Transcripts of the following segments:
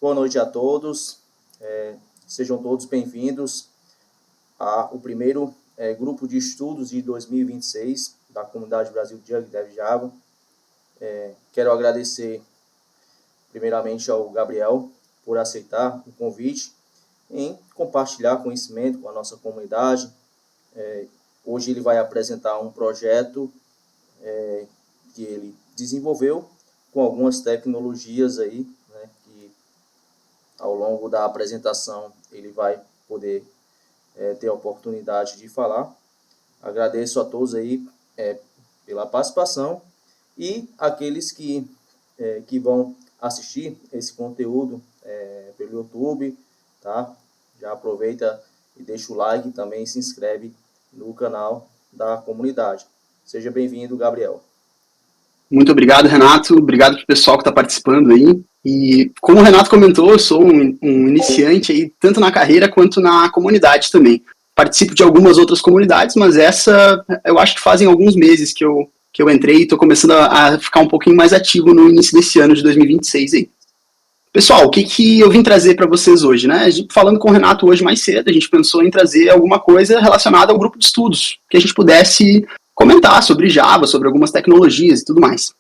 Boa noite a todos. Sejam todos bem-vindos ao primeiro grupo de estudos de 2026 da Comunidade Brasil Jug Dev Java. Quero agradecer primeiramente ao Gabriel por aceitar o convite em compartilhar conhecimento com a nossa comunidade. Hoje ele vai apresentar um projeto que ele desenvolveu com algumas tecnologias aí, né, que ao longo da apresentação ele vai poder ter a oportunidade de falar. Agradeço a todos aí pela participação e aqueles que vão assistir esse conteúdo pelo YouTube, tá? Já aproveita e deixa o like, também se inscreve no canal da comunidade. Seja bem-vindo, Gabriel. Muito obrigado, Renato. Obrigado para o pessoal que está participando aí. E como o Renato comentou, eu sou um iniciante aí, tanto na carreira quanto na comunidade também. Participo de algumas outras comunidades, mas essa eu acho que fazem alguns meses que eu entrei e estou começando a ficar um pouquinho mais ativo no início desse ano de 2026 aí. Pessoal, o que eu vim trazer para vocês hoje, né? Falando com o Renato hoje mais cedo, a gente pensou em trazer alguma coisa relacionada ao grupo de estudos, que a gente pudesse comentar sobre Java, sobre algumas tecnologias e tudo mais.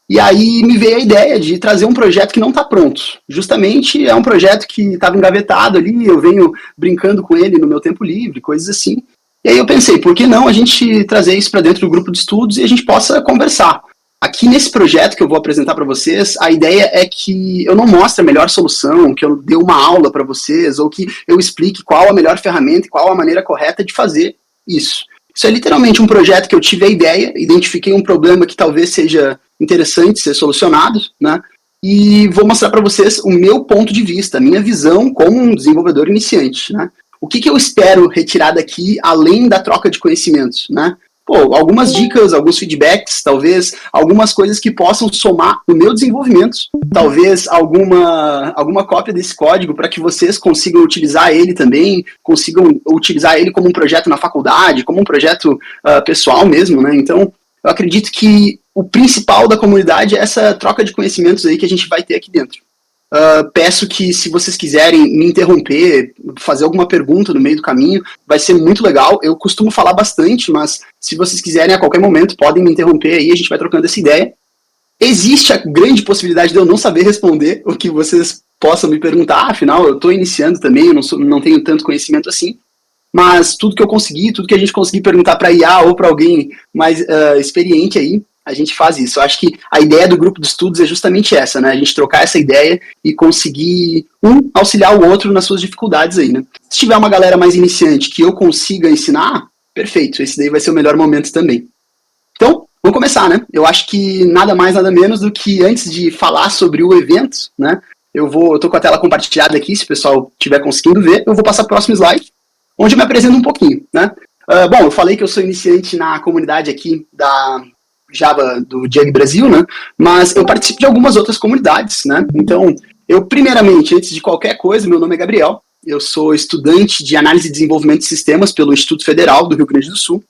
E aí me veio a ideia de trazer um projeto que não está pronto. Justamente é um projeto que estava engavetado ali, eu venho brincando com ele no meu tempo livre, coisas assim. E aí eu pensei, por que não a gente trazer isso para dentro do grupo de estudos e a gente possa conversar? Aqui nesse projeto que eu vou apresentar para vocês, a ideia é que eu não mostre a melhor solução, que eu dê uma aula para vocês, ou que eu explique qual a melhor ferramenta e qual a maneira correta de fazer isso. Isso é literalmente um projeto que eu tive a ideia, identifiquei um problema que talvez seja interessante ser solucionado, né? E vou mostrar para vocês o meu ponto de vista, a minha visão como um desenvolvedor iniciante, né? O que eu espero retirar daqui, além da troca de conhecimentos, né? Algumas dicas, alguns feedbacks, talvez algumas coisas que possam somar no meu desenvolvimento, talvez alguma cópia desse código para que vocês consigam utilizar ele também, consigam utilizar ele como um projeto na faculdade, como um projeto pessoal mesmo, né? Então, eu acredito que o principal da comunidade é essa troca de conhecimentos aí que a gente vai ter aqui dentro. Peço que, se vocês quiserem me interromper, fazer alguma pergunta no meio do caminho, vai ser muito legal. Eu costumo falar bastante, mas se vocês quiserem, a qualquer momento, podem me interromper aí, a gente vai trocando essa ideia. Existe a grande possibilidade de eu não saber responder o que vocês possam me perguntar, afinal, eu estou iniciando também, eu não tenho tanto conhecimento assim, mas tudo que eu conseguir, tudo que a gente conseguir perguntar para IA ou para alguém mais experiente aí, a gente faz isso. Eu acho que a ideia do grupo de estudos é justamente essa, né? A gente trocar essa ideia e conseguir auxiliar o outro nas suas dificuldades aí, né? Se tiver uma galera mais iniciante que eu consiga ensinar, perfeito, esse daí vai ser o melhor momento também. Então, vamos começar, né? Eu acho que nada mais, nada menos do que antes de falar sobre o evento, né? Eu tô com a tela compartilhada aqui, se o pessoal estiver conseguindo ver, eu vou passar para o próximo slide, onde eu me apresento um pouquinho, né? Bom, eu falei que eu sou iniciante na comunidade aqui da Java do Jug Brasil, né? Mas eu participo de algumas outras comunidades, né? Então, eu primeiramente, antes de qualquer coisa, meu nome é Gabriel, eu sou estudante de análise e desenvolvimento de sistemas pelo Instituto Federal do Rio Grande do Sul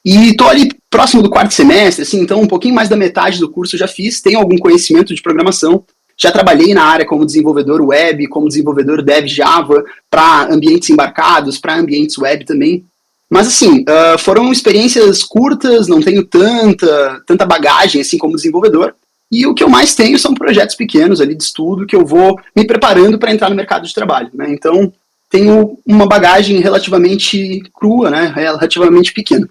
e estou ali próximo do quarto semestre, assim, então um pouquinho mais da metade do curso eu já fiz, tenho algum conhecimento de programação, já trabalhei na área como desenvolvedor web, como desenvolvedor dev Java para ambientes embarcados, para ambientes web também. Mas, assim, foram experiências curtas, não tenho tanta bagagem, assim, como desenvolvedor. E o que eu mais tenho são projetos pequenos ali de estudo que eu vou me preparando para entrar no mercado de trabalho, né? Então, tenho uma bagagem relativamente crua, né? Relativamente pequena.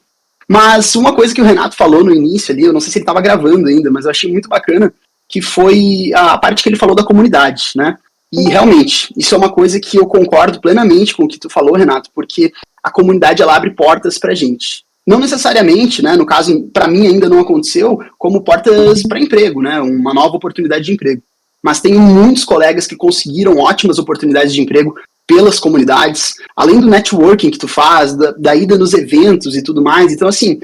Mas uma coisa que o Renato falou no início ali, eu não sei se ele estava gravando ainda, mas eu achei muito bacana, que foi a parte que ele falou da comunidade, né? E realmente, isso é uma coisa que eu concordo plenamente com o que tu falou, Renato, porque a comunidade ela abre portas pra gente. Não necessariamente, né, no caso, para mim ainda não aconteceu, como portas para emprego, né, uma nova oportunidade de emprego. Mas tenho muitos colegas que conseguiram ótimas oportunidades de emprego pelas comunidades, além do networking que tu faz, da ida nos eventos e tudo mais. Então, assim,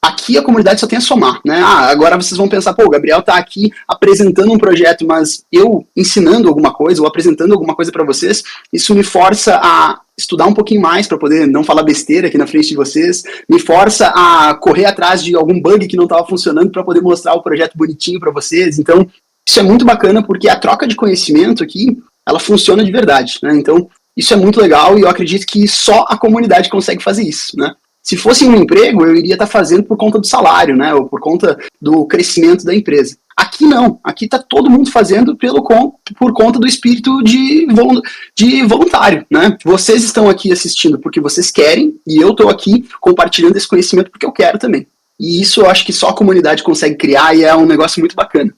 aqui a comunidade só tem a somar, né? Agora vocês vão pensar, pô, o Gabriel tá aqui apresentando um projeto, mas eu ensinando alguma coisa ou apresentando alguma coisa para vocês, isso me força a estudar um pouquinho mais para poder não falar besteira aqui na frente de vocês, me força a correr atrás de algum bug que não estava funcionando para poder mostrar o projeto bonitinho para vocês. Então, Isso é muito bacana porque a troca de conhecimento aqui, ela funciona de verdade, né? Então, isso é muito legal e eu acredito que só a comunidade consegue fazer isso, né? Se fosse um emprego, eu iria estar fazendo por conta do salário, né? Ou por conta do crescimento da empresa. Aqui não, aqui está todo mundo fazendo por conta do espírito de voluntário, né? Vocês estão aqui assistindo porque vocês querem e eu estou aqui compartilhando esse conhecimento porque eu quero também. E isso eu acho que só a comunidade consegue criar e é um negócio muito bacana.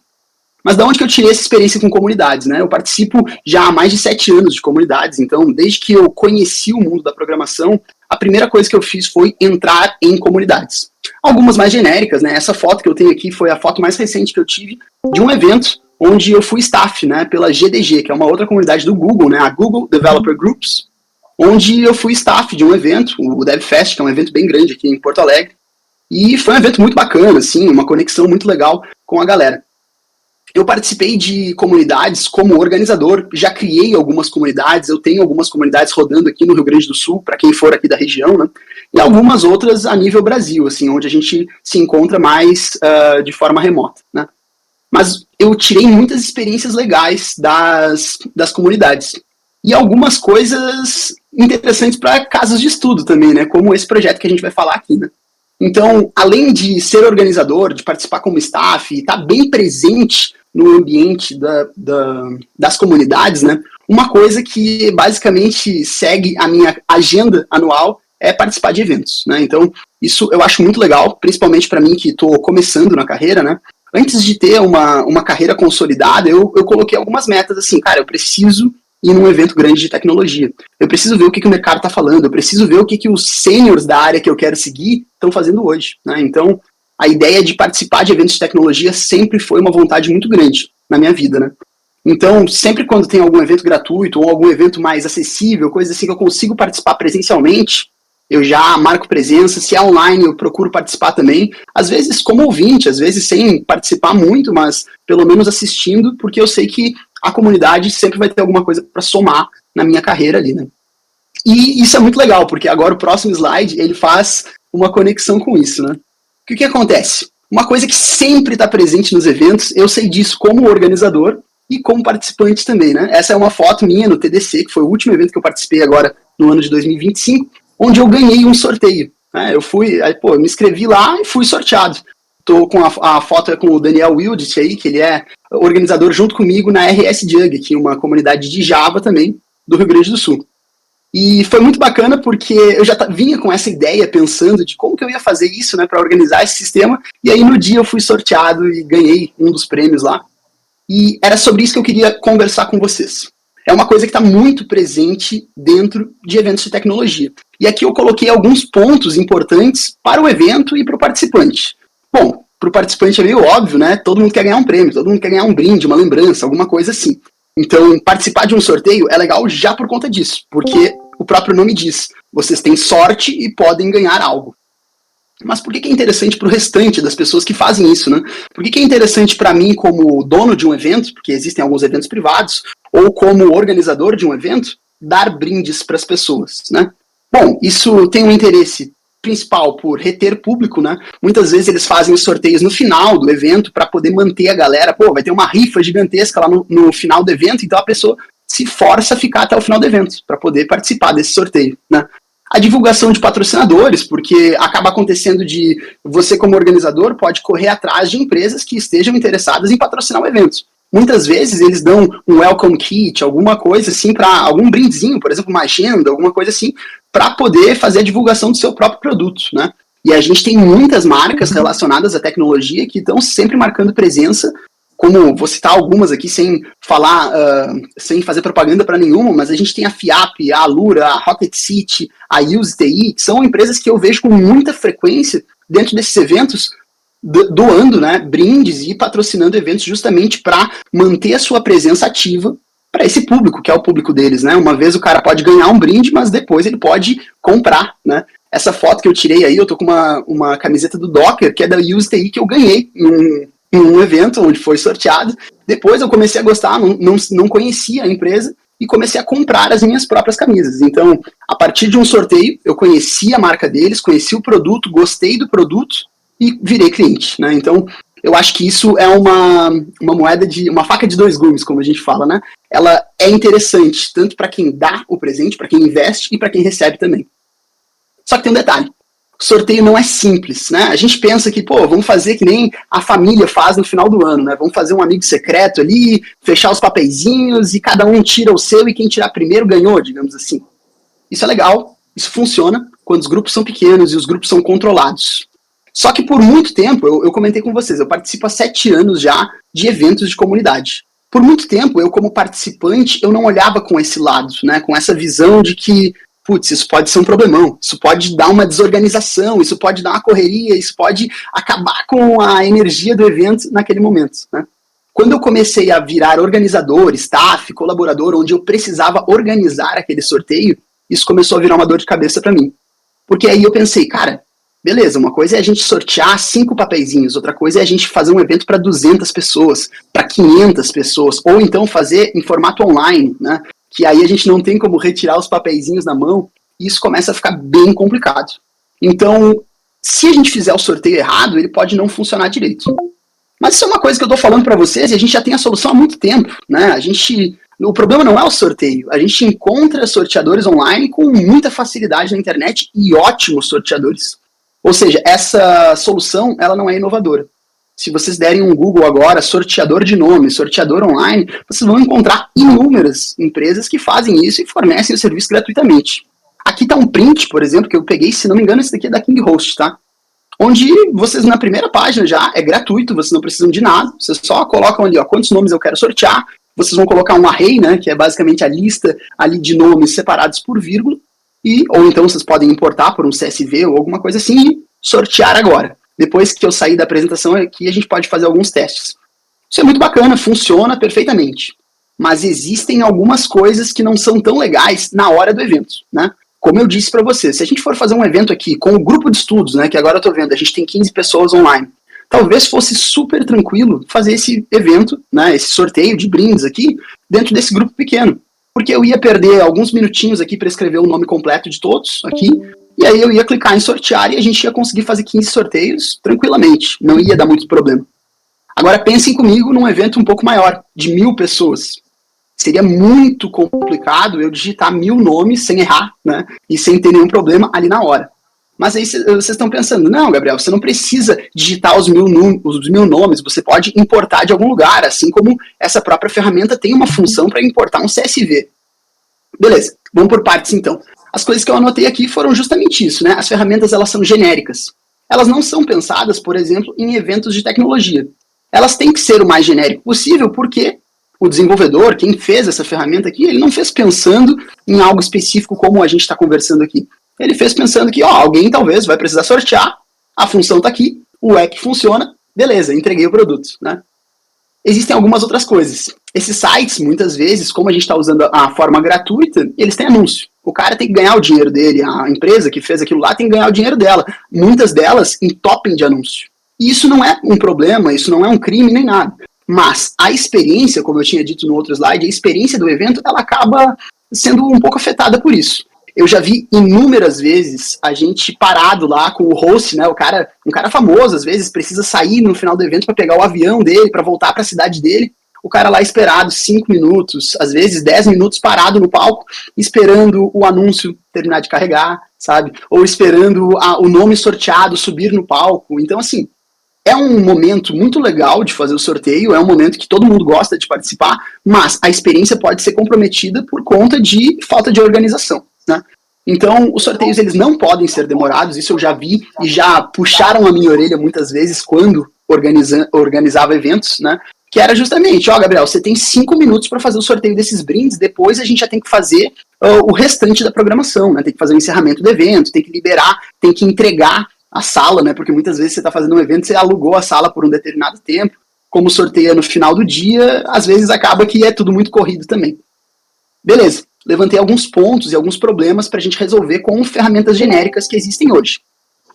Mas da onde que eu tirei essa experiência com comunidades, né? Eu participo já há mais de 7 anos de comunidades, então desde que eu conheci o mundo da programação, a primeira coisa que eu fiz foi entrar em comunidades. Algumas mais genéricas, né? Essa foto que eu tenho aqui foi a foto mais recente que eu tive de um evento onde eu fui staff, né? Pela GDG, que é uma outra comunidade do Google, né? A Google Developer Groups, onde eu fui staff de um evento, o DevFest, que é um evento bem grande aqui em Porto Alegre. E foi um evento muito bacana, assim, uma conexão muito legal com a galera. Eu participei de comunidades como organizador, já criei algumas comunidades, eu tenho algumas comunidades rodando aqui no Rio Grande do Sul, para quem for aqui da região, né? E algumas outras a nível Brasil, assim, onde a gente se encontra mais de forma remota, né? Mas eu tirei muitas experiências legais das comunidades. E algumas coisas interessantes para casos de estudo também, né? Como esse projeto que a gente vai falar aqui, né? Então, além de ser organizador, de participar como staff e estar bem presente no ambiente das comunidades, né? Uma coisa que basicamente segue a minha agenda anual é participar de eventos, né? Então, isso eu acho muito legal, principalmente para mim que estou começando na carreira, né? Antes de ter uma carreira consolidada, eu coloquei algumas metas assim, cara, eu preciso ir num evento grande de tecnologia. Eu preciso ver o que o mercado está falando, eu preciso ver o que os sêniors da área que eu quero seguir estão fazendo hoje, né? Então, a ideia de participar de eventos de tecnologia sempre foi uma vontade muito grande na minha vida, né? Então, sempre quando tem algum evento gratuito ou algum evento mais acessível, coisa assim que eu consigo participar presencialmente, eu já marco presença. Se é online, eu procuro participar também. Às vezes como ouvinte, às vezes sem participar muito, mas pelo menos assistindo, porque eu sei que a comunidade sempre vai ter alguma coisa para somar na minha carreira ali, né? E isso é muito legal, porque agora o próximo slide, ele faz uma conexão com isso, né? O que acontece? Uma coisa que sempre está presente nos eventos, eu sei disso como organizador e como participante também, né? Essa é uma foto minha no TDC, que foi o último evento que eu participei agora no ano de 2025, onde eu ganhei um sorteio, né? Eu me inscrevi lá e fui sorteado. Tô com a foto é com o Daniel Wildit aí, que ele é organizador junto comigo na RS Jug, que é uma comunidade de Java também do Rio Grande do Sul. E foi muito bacana porque eu já vinha com essa ideia, pensando de como que eu ia fazer isso, né, para organizar esse sistema, e aí no dia eu fui sorteado e ganhei um dos prêmios lá. E era sobre isso que eu queria conversar com vocês. É uma coisa que está muito presente dentro de eventos de tecnologia. E aqui eu coloquei alguns pontos importantes para o evento e para o participante. Bom, para o participante é meio óbvio, né? Todo mundo quer ganhar um prêmio, todo mundo quer ganhar um brinde, uma lembrança, alguma coisa assim. Então, participar de um sorteio é legal já por conta disso, porque o próprio nome diz, vocês têm sorte e podem ganhar algo. Mas por que é interessante para o restante das pessoas que fazem isso, né? Por que é interessante para mim como dono de um evento, porque existem alguns eventos privados, ou como organizador de um evento, dar brindes para as pessoas, né? Bom, isso tem um interesse principal por reter público, né? Muitas vezes eles fazem os sorteios no final do evento para poder manter a galera. Pô, vai ter uma rifa gigantesca lá no final do evento, então a pessoa se força a ficar até o final do evento para poder participar desse sorteio, né? A divulgação de patrocinadores, porque acaba acontecendo de você como organizador pode correr atrás de empresas que estejam interessadas em patrocinar o evento. Muitas vezes eles dão um welcome kit, alguma coisa assim, para algum brindezinho, por exemplo, uma agenda, alguma coisa assim, para poder fazer a divulgação do seu próprio produto, né? E a gente tem muitas marcas relacionadas à tecnologia que estão sempre marcando presença, como vou citar algumas aqui sem falar, sem fazer propaganda para nenhuma, mas a gente tem a FIAP, a Alura, a Rocket City, a UseTI, que são empresas que eu vejo com muita frequência dentro desses eventos, doando, né, brindes e patrocinando eventos justamente para manter a sua presença ativa para esse público, que é o público deles, né? Uma vez o cara pode ganhar um brinde, mas depois ele pode comprar, né? Essa foto que eu tirei aí, eu tô com uma camiseta do Docker, que é da UseTI, que eu ganhei em um evento onde foi sorteado. Depois eu comecei a gostar, não conhecia a empresa e comecei a comprar as minhas próprias camisas. Então, a partir de um sorteio, eu conheci a marca deles, conheci o produto, gostei do produto e virei cliente, né? Então, eu acho que isso é uma moeda uma faca de dois gumes, como a gente fala, né? Ela é interessante tanto para quem dá o presente, para quem investe e para quem recebe também. Só que tem um detalhe. O sorteio não é simples, né? A gente pensa que, vamos fazer que nem a família faz no final do ano, né? Vamos fazer um amigo secreto ali, fechar os papeizinhos e cada um tira o seu e quem tirar primeiro ganhou, digamos assim. Isso é legal, isso funciona quando os grupos são pequenos e os grupos são controlados. Só que por muito tempo, eu comentei com vocês, eu participo há 7 anos já de eventos de comunidade. Por muito tempo, eu como participante, eu não olhava com esse lado, né? Com essa visão de que putz, isso pode ser um problemão, isso pode dar uma desorganização, isso pode dar uma correria, isso pode acabar com a energia do evento naquele momento, né? Quando eu comecei a virar organizador, staff, colaborador, onde eu precisava organizar aquele sorteio, isso começou a virar uma dor de cabeça para mim. Porque aí eu pensei, cara, beleza, uma coisa é a gente sortear 5 papeizinhos, outra coisa é a gente fazer um evento para 200 pessoas, para 500 pessoas, ou então fazer em formato online, né? Que aí a gente não tem como retirar os papeizinhos na mão, e isso começa a ficar bem complicado. Então, se a gente fizer o sorteio errado, ele pode não funcionar direito. Mas isso é uma coisa que eu estou falando para vocês e a gente já tem a solução há muito tempo, né? O problema não é o sorteio, a gente encontra sorteadores online com muita facilidade na internet e ótimos sorteadores. Ou seja, essa solução ela não é inovadora. Se vocês derem um Google agora, sorteador de nome, sorteador online, vocês vão encontrar inúmeras empresas que fazem isso e fornecem o serviço gratuitamente. Aqui está um print, por exemplo, que eu peguei, se não me engano, esse daqui é da King Host, tá? Onde vocês, na primeira página já, é gratuito, vocês não precisam de nada, vocês só colocam ali, quantos nomes eu quero sortear, vocês vão colocar um array, né, que é basicamente a lista ali de nomes separados por vírgula, ou então vocês podem importar por um CSV ou alguma coisa assim e sortear agora. Depois que eu sair da apresentação aqui, a gente pode fazer alguns testes. Isso é muito bacana, funciona perfeitamente. Mas existem algumas coisas que não são tão legais na hora do evento, né? Como eu disse para você, se a gente for fazer um evento aqui com o grupo de estudos, né, que agora eu estou vendo, a gente tem 15 pessoas online, talvez fosse super tranquilo fazer esse evento, né, esse sorteio de brindes aqui, dentro desse grupo pequeno. Porque eu ia perder alguns minutinhos aqui para escrever o nome completo de todos aqui, e aí eu ia clicar em sortear e a gente ia conseguir fazer 15 sorteios tranquilamente, não ia dar muito problema. Agora pensem comigo num evento um pouco maior, de 1000 pessoas. Seria muito complicado eu digitar 1000 nomes sem errar, né? E sem ter nenhum problema ali na hora. Mas aí vocês estão pensando, não, Gabriel, você não precisa digitar os 1000 nomes, você pode importar de algum lugar, assim como essa própria ferramenta tem uma função para importar um CSV. Beleza, vamos por partes então. As coisas que eu anotei aqui foram justamente isso, né? As ferramentas, elas são genéricas. Elas não são pensadas, por exemplo, em eventos de tecnologia. Elas têm que ser o mais genérico possível, porque o desenvolvedor, quem fez essa ferramenta aqui, ele não fez pensando em algo específico como a gente está conversando aqui. Ele fez pensando que alguém talvez vai precisar sortear, a função está aqui, o app funciona, beleza, entreguei o produto, né? Existem algumas outras coisas. Esses sites, muitas vezes, como a gente está usando a forma gratuita, eles têm anúncio. O cara tem que ganhar o dinheiro dele, a empresa que fez aquilo lá tem que ganhar o dinheiro dela. Muitas delas entopem de anúncio. E isso não é um problema, isso não é um crime nem nada. Mas a experiência, como eu tinha dito no outro slide, a experiência do evento, ela acaba sendo um pouco afetada por isso. Eu já vi inúmeras vezes a gente parado lá com o host, né? Um cara famoso, às vezes, precisa sair no final do evento para pegar o avião dele, para voltar para a cidade dele. O cara lá esperado 5 minutos, às vezes 10 minutos parado no palco, esperando o anúncio terminar de carregar, sabe? Ou esperando o nome sorteado subir no palco. Então, assim, é um momento muito legal de fazer o sorteio, é um momento que todo mundo gosta de participar, mas a experiência pode ser comprometida por conta de falta de organização, né? Então, os sorteios, eles não podem ser demorados, isso eu já vi e já puxaram a minha orelha muitas vezes quando organizava eventos, né? Que era justamente, Gabriel, você tem 5 minutos para fazer o sorteio desses brindes, depois a gente já tem que fazer o restante da programação, né? Tem que fazer o encerramento do evento, tem que liberar, tem que entregar a sala, né? Porque muitas vezes você está fazendo um evento, você alugou a sala por um determinado tempo, como sorteia no final do dia, às vezes acaba que é tudo muito corrido também. Beleza, levantei alguns pontos e alguns problemas para a gente resolver com ferramentas genéricas que existem hoje.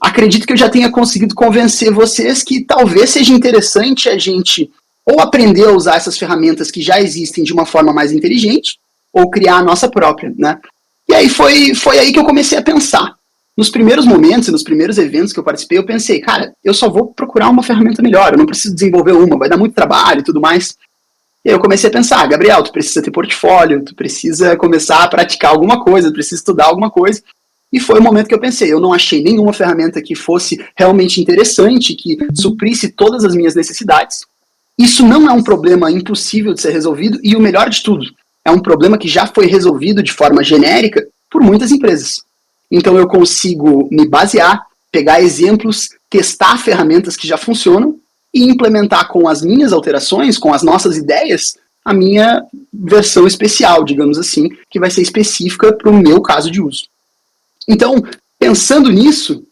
Acredito que eu já tenha conseguido convencer vocês que talvez seja interessante a gente ou aprender a usar essas ferramentas que já existem de uma forma mais inteligente, ou criar a nossa própria, né? E aí foi aí que eu comecei a pensar. nos primeiros momentos e nos primeiros eventos que eu participei, eu pensei, cara, eu só vou procurar uma ferramenta melhor, eu não preciso desenvolver uma, vai dar muito trabalho e tudo mais. E aí eu comecei a pensar, Gabriel, tu precisa ter portfólio, tu precisa começar a praticar alguma coisa, tu precisa estudar alguma coisa. E foi o momento que eu pensei, eu não achei nenhuma ferramenta que fosse realmente interessante, que suprisse todas as minhas necessidades. Isso não é um problema impossível de ser resolvido, e o melhor de tudo, é um problema que já foi resolvido de forma genérica por muitas empresas. Então eu consigo me basear, pegar exemplos, testar ferramentas que já funcionam e implementar com as minhas alterações, com as nossas ideias, a minha versão especial, digamos assim, que vai ser específica para o meu caso de uso. Então, pensando nisso,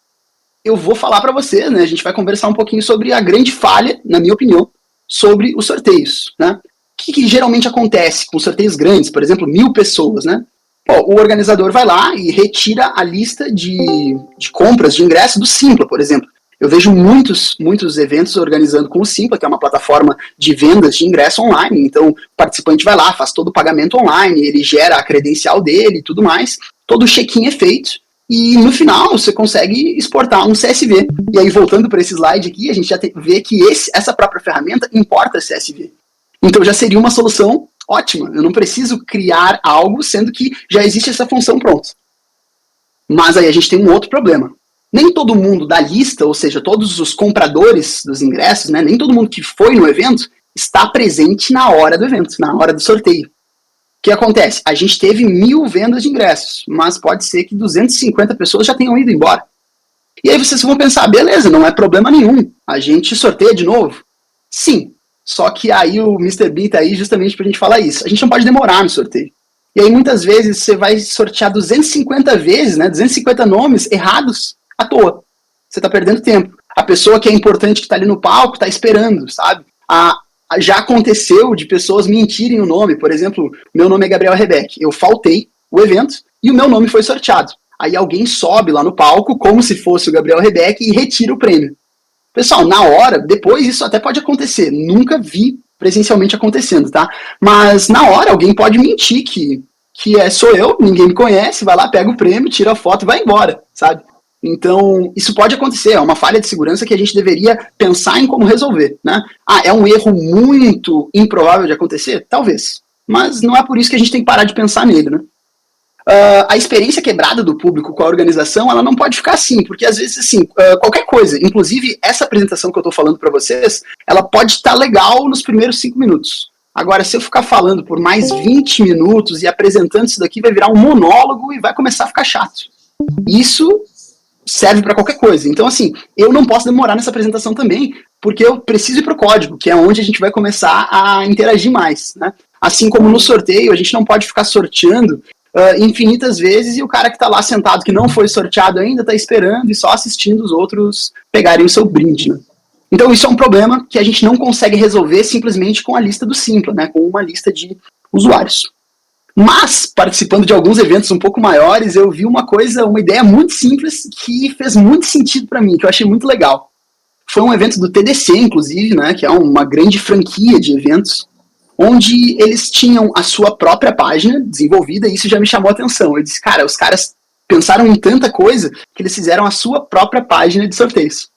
eu vou falar para você, né? A gente vai conversar um pouquinho sobre a grande falha, na minha opinião, sobre os sorteios, né? O que geralmente acontece com sorteios grandes, por exemplo, 1.000 pessoas, né? O organizador vai lá e retira a lista de compras de ingresso do Simpla, por exemplo. Eu vejo muitos eventos organizando com o Simpla, que é uma plataforma de vendas de ingresso online. Então, o participante vai lá, faz todo o pagamento online, ele gera a credencial dele e tudo mais. Todo o check-in é feito. E no final você consegue exportar um CSV. E aí, voltando para esse slide aqui, a gente já vê que essa própria ferramenta importa CSV. Então já seria uma solução ótima. Eu não preciso criar algo, sendo que já existe essa função pronta. Mas aí a gente tem um outro problema. Nem todo mundo da lista, ou seja, todos os compradores dos ingressos, né, nem todo mundo que foi no evento está presente na hora do evento, na hora do sorteio. O que acontece? A gente teve 1.000 vendas de ingressos, mas pode ser que 250 pessoas já tenham ido embora. E aí vocês vão pensar, beleza, não é problema nenhum, a gente sorteia de novo. Sim, só que aí o Mr. Bean tá aí justamente pra gente falar isso. A gente não pode demorar no sorteio. E aí muitas vezes você vai sortear 250 vezes, né, 250 nomes errados à toa. Você tá perdendo tempo. A pessoa que é importante, que tá ali no palco, tá esperando, sabe? Já aconteceu de pessoas mentirem o nome. Por exemplo, meu nome é Gabriel Rebeck. Eu faltei o evento e o meu nome foi sorteado. Aí alguém sobe lá no palco, como se fosse o Gabriel Rebeck, e retira o prêmio. Pessoal, na hora, depois isso até pode acontecer. Nunca vi presencialmente acontecendo, tá? Mas na hora alguém pode mentir que sou eu, ninguém me conhece, vai lá, pega o prêmio, tira a foto e vai embora, sabe? Então, isso pode acontecer, é uma falha de segurança que a gente deveria pensar em como resolver, né? É um erro muito improvável de acontecer? Talvez. Mas não é por isso que a gente tem que parar de pensar nele, né? A experiência quebrada do público com a organização, ela não pode ficar assim, porque às vezes, assim, qualquer coisa, inclusive essa apresentação que eu estou falando para vocês, ela pode estar legal nos primeiros 5 minutos. Agora, se eu ficar falando por mais 20 minutos e apresentando isso daqui, vai virar um monólogo e vai começar a ficar chato. Isso serve para qualquer coisa. Então, assim, eu não posso demorar nessa apresentação também, porque eu preciso ir para o código, que é onde a gente vai começar a interagir mais, né? Assim como no sorteio, a gente não pode ficar sorteando infinitas vezes e o cara que está lá sentado, que não foi sorteado ainda, está esperando e só assistindo os outros pegarem o seu brinde, né? Então isso é um problema que a gente não consegue resolver simplesmente com a lista do Simpla, né? Com uma lista de usuários. Mas, participando de alguns eventos um pouco maiores, eu vi uma ideia muito simples que fez muito sentido para mim, que eu achei muito legal. Foi um evento do TDC, inclusive, né? Que é uma grande franquia de eventos, onde eles tinham a sua própria página desenvolvida, e isso já me chamou a atenção. Eu disse, cara, os caras pensaram em tanta coisa que eles fizeram a sua própria página de sorteios.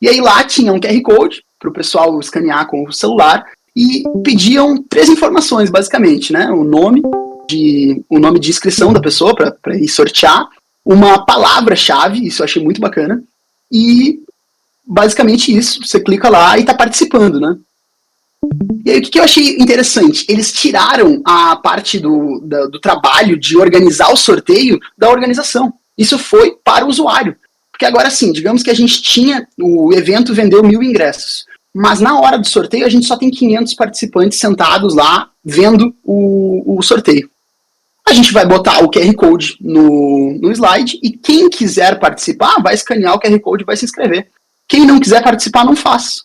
E aí lá tinha um QR Code para o pessoal escanear com o celular e pediam 3 informações, basicamente, né? O nome de inscrição da pessoa para ir sortear, uma palavra-chave, isso eu achei muito bacana, e basicamente isso, você clica lá e está participando, né? E aí, o que eu achei interessante? Eles tiraram a parte do trabalho de organizar o sorteio da organização. Isso foi para o usuário. Porque agora sim, digamos que a gente o evento vendeu 1.000 ingressos, mas na hora do sorteio a gente só tem 500 participantes sentados lá vendo o sorteio. A gente vai botar o QR Code no slide e quem quiser participar vai escanear o QR Code e vai se inscrever. Quem não quiser participar não faz.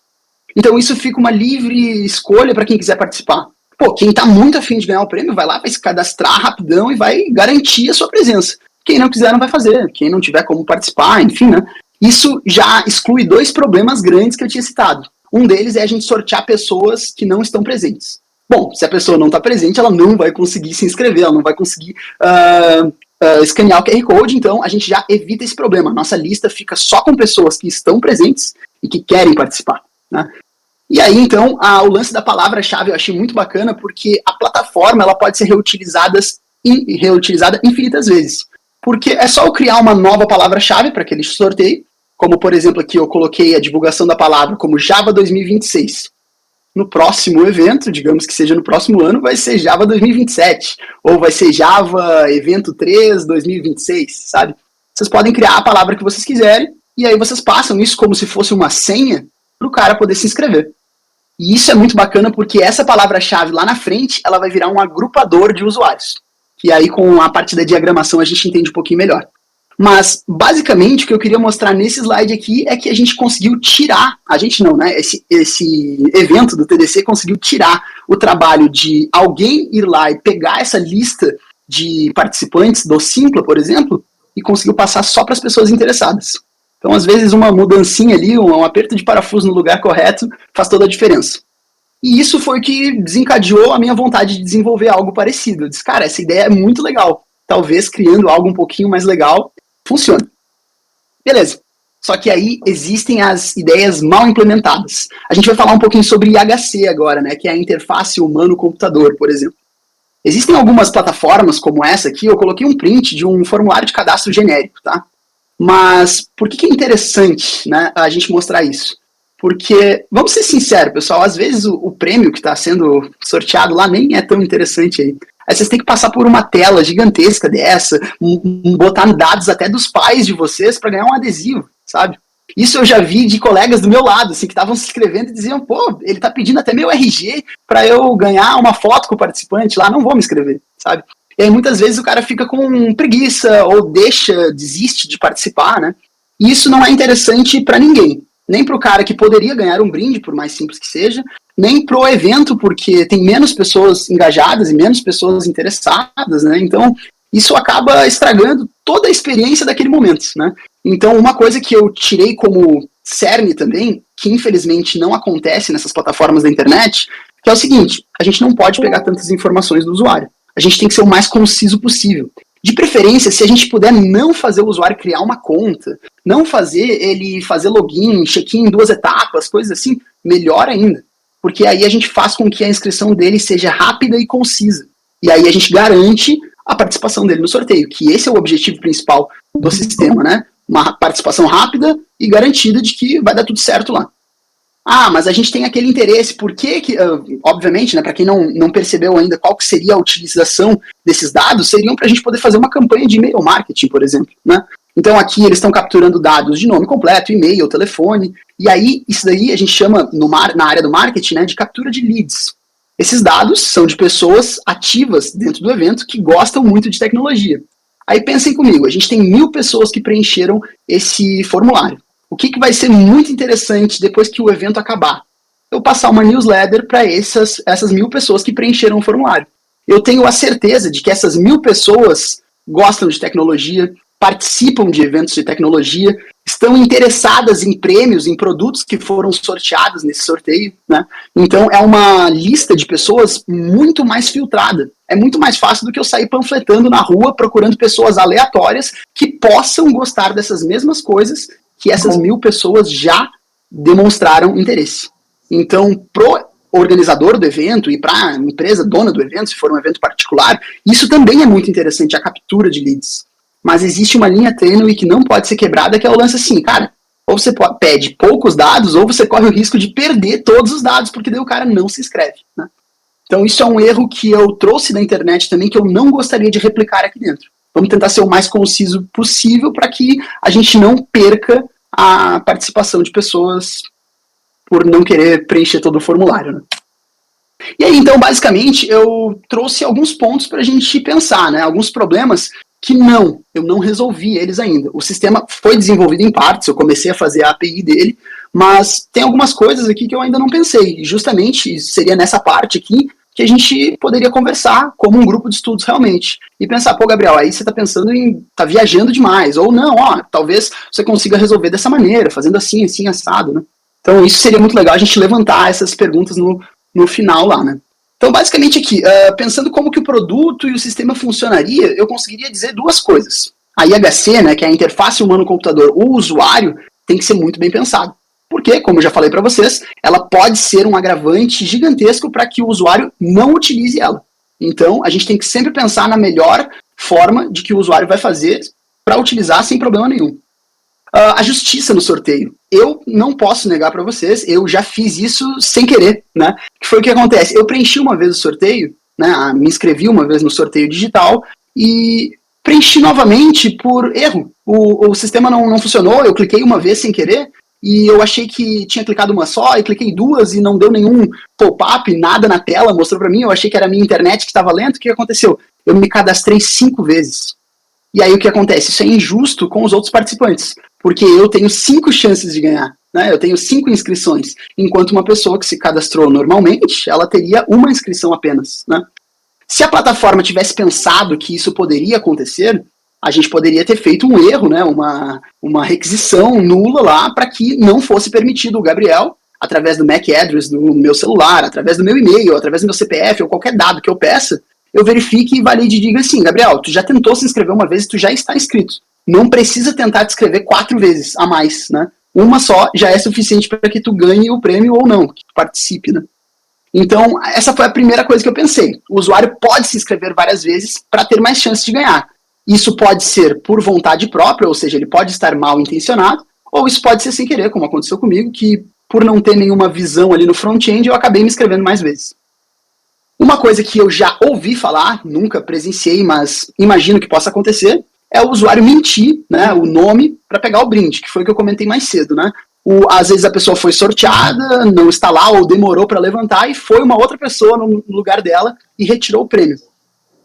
Então isso fica uma livre escolha para quem quiser participar. Pô, quem está muito afim de ganhar o prêmio vai lá, vai se cadastrar rapidão e vai garantir a sua presença. Quem não quiser não vai fazer, quem não tiver como participar, enfim, né? Isso já exclui 2 problemas grandes que eu tinha citado. Um deles é a gente sortear pessoas que não estão presentes. Bom, se a pessoa não está presente, ela não vai conseguir se inscrever, ela não vai conseguir escanear o QR Code, então a gente já evita esse problema. Nossa lista fica só com pessoas que estão presentes e que querem participar, né? E aí, então, o lance da palavra-chave eu achei muito bacana, porque a plataforma ela pode ser reutilizada infinitas vezes. Porque é só eu criar uma nova palavra-chave para aquele sorteio, como, por exemplo, aqui eu coloquei a divulgação da palavra como Java 2026. No próximo evento, digamos que seja no próximo ano, vai ser Java 2027, ou vai ser Java Evento 3 2026, sabe? Vocês podem criar a palavra que vocês quiserem, e aí vocês passam isso como se fosse uma senha para o cara poder se inscrever. E isso é muito bacana porque essa palavra-chave lá na frente, ela vai virar um agrupador de usuários. Que aí com a parte da diagramação a gente entende um pouquinho melhor. Mas, basicamente, o que eu queria mostrar nesse slide aqui é que a gente conseguiu tirar, a gente não, né? Esse evento do TDC conseguiu tirar o trabalho de alguém ir lá e pegar essa lista de participantes do Simpla, por exemplo, e conseguiu passar só para as pessoas interessadas. Então, às vezes, uma mudancinha ali, um aperto de parafuso no lugar correto, faz toda a diferença. E isso foi o que desencadeou a minha vontade de desenvolver algo parecido. Eu disse, cara, essa ideia é muito legal. Talvez criando algo um pouquinho mais legal, funcione. Beleza. Só que aí existem as ideias mal implementadas. A gente vai falar um pouquinho sobre IHC agora, né, que é a interface humano-computador, por exemplo. Existem algumas plataformas como essa aqui, eu coloquei um print de um formulário de cadastro genérico, tá? Mas por que é interessante, né, a gente mostrar isso? Porque, vamos ser sinceros, pessoal, às vezes o prêmio que está sendo sorteado lá nem é tão interessante aí. Aí vocês têm que passar por uma tela gigantesca dessa, botar dados até dos pais de vocês para ganhar um adesivo, sabe? Isso eu já vi de colegas do meu lado, assim, que estavam se inscrevendo e diziam, pô, ele tá pedindo até meu RG para eu ganhar uma foto com o participante lá, não vou me inscrever, sabe? E aí muitas vezes o cara fica com preguiça ou desiste de participar, né? E isso não é interessante para ninguém. Nem para o cara que poderia ganhar um brinde, por mais simples que seja, nem pro evento, porque tem menos pessoas engajadas e menos pessoas interessadas, né? Então, isso acaba estragando toda a experiência daquele momento, né? Então, uma coisa que eu tirei como cerne também, que infelizmente não acontece nessas plataformas da internet, que é o seguinte, a gente não pode pegar tantas informações do usuário. A gente tem que ser o mais conciso possível. De preferência, se a gente puder não fazer o usuário criar uma conta, não fazer ele fazer login, check-in em 2 etapas, coisas assim, melhor ainda. Porque aí a gente faz com que a inscrição dele seja rápida e concisa. E aí a gente garante a participação dele no sorteio, que esse é o objetivo principal do sistema, né? Uma participação rápida e garantida de que vai dar tudo certo lá. Ah, mas a gente tem aquele interesse, por que, obviamente, né, para quem não percebeu ainda qual que seria a utilização desses dados, seriam para a gente poder fazer uma campanha de e-mail marketing, por exemplo, né? Então aqui eles estão capturando dados de nome completo, e-mail, telefone, e aí isso daí a gente chama na área do marketing, né, de captura de leads. Esses dados são de pessoas ativas dentro do evento que gostam muito de tecnologia. Aí pensem comigo, a gente tem 1.000 pessoas que preencheram esse formulário. O que vai ser muito interessante depois que o evento acabar? Eu passar uma newsletter para essas 1.000 pessoas que preencheram o formulário. Eu tenho a certeza de que essas 1.000 pessoas gostam de tecnologia, participam de eventos de tecnologia, estão interessadas em prêmios, em produtos que foram sorteados nesse sorteio, né? Então é uma lista de pessoas muito mais filtrada. É muito mais fácil do que eu sair panfletando na rua, procurando pessoas aleatórias que possam gostar dessas mesmas coisas que essas 1.000 pessoas já demonstraram interesse. Então, pro organizador do evento e para a empresa dona do evento, se for um evento particular, isso também é muito interessante, a captura de leads. Mas existe uma linha tênue que não pode ser quebrada, que é o lance assim, cara, ou você pede poucos dados, ou você corre o risco de perder todos os dados, porque daí o cara não se inscreve, né? Então isso é um erro que eu trouxe da internet também, que eu não gostaria de replicar aqui dentro. Vamos tentar ser o mais conciso possível para que a gente não perca a participação de pessoas por não querer preencher todo o formulário, né? E aí, então, basicamente, eu trouxe alguns pontos para a gente pensar, né? Alguns problemas que eu não resolvi eles ainda. O sistema foi desenvolvido em partes, eu comecei a fazer a API dele, mas tem algumas coisas aqui que eu ainda não pensei. E justamente seria nessa parte aqui que a gente poderia conversar como um grupo de estudos realmente. E pensar, pô, Gabriel, aí você está pensando tá viajando demais. Ou não, talvez você consiga resolver dessa maneira, fazendo assim, assado, né? Então isso seria muito legal a gente levantar essas perguntas no final lá, né? Então, basicamente aqui, pensando como que o produto e o sistema funcionaria, eu conseguiria dizer duas coisas. A IHC, né, que é a interface humano-computador, o usuário, tem que ser muito bem pensado. Porque, como eu já falei para vocês, ela pode ser um agravante gigantesco para que o usuário não utilize ela. Então, a gente tem que sempre pensar na melhor forma de que o usuário vai fazer para utilizar sem problema nenhum. A justiça no sorteio. Eu não posso negar para vocês, eu já fiz isso sem querer, né? Que foi o que acontece. Eu preenchi uma vez o sorteio, né? Me inscrevi uma vez no sorteio digital e preenchi novamente por erro. O sistema não funcionou, eu cliquei uma vez sem querer e eu achei que tinha clicado uma só e cliquei duas e não deu nenhum pop-up, nada na tela, mostrou para mim, eu achei que era a minha internet que estava lenta. O que aconteceu? Eu me cadastrei 5 vezes. E aí o que acontece? Isso é injusto com os outros participantes, porque eu tenho 5 chances de ganhar, né? Eu tenho 5 inscrições, enquanto uma pessoa que se cadastrou normalmente, ela teria uma inscrição apenas, né? Se a plataforma tivesse pensado que isso poderia acontecer, a gente poderia ter feito um erro, né? Uma requisição nula lá para que não fosse permitido o Gabriel, através do MAC address do meu celular, através do meu e-mail, através do meu CPF ou qualquer dado que eu peça, eu verifique e valide e diga assim, Gabriel, tu já tentou se inscrever uma vez e tu já está inscrito. Não precisa tentar te inscrever 4 vezes a mais, né? Uma só já é suficiente para que tu ganhe o prêmio ou não, que tu participe, né? Então, essa foi a primeira coisa que eu pensei. O usuário pode se inscrever várias vezes para ter mais chance de ganhar. Isso pode ser por vontade própria, ou seja, ele pode estar mal intencionado, ou isso pode ser sem querer, como aconteceu comigo, que por não ter nenhuma visão ali no front-end, eu acabei me inscrevendo mais vezes. Uma coisa que eu já ouvi falar, nunca presenciei, mas imagino que possa acontecer, é o usuário mentir, né, o nome para pegar o brinde, que foi o que eu comentei mais cedo, né? Às vezes a pessoa foi sorteada, não está lá ou demorou para levantar e foi uma outra pessoa no lugar dela e retirou o prêmio.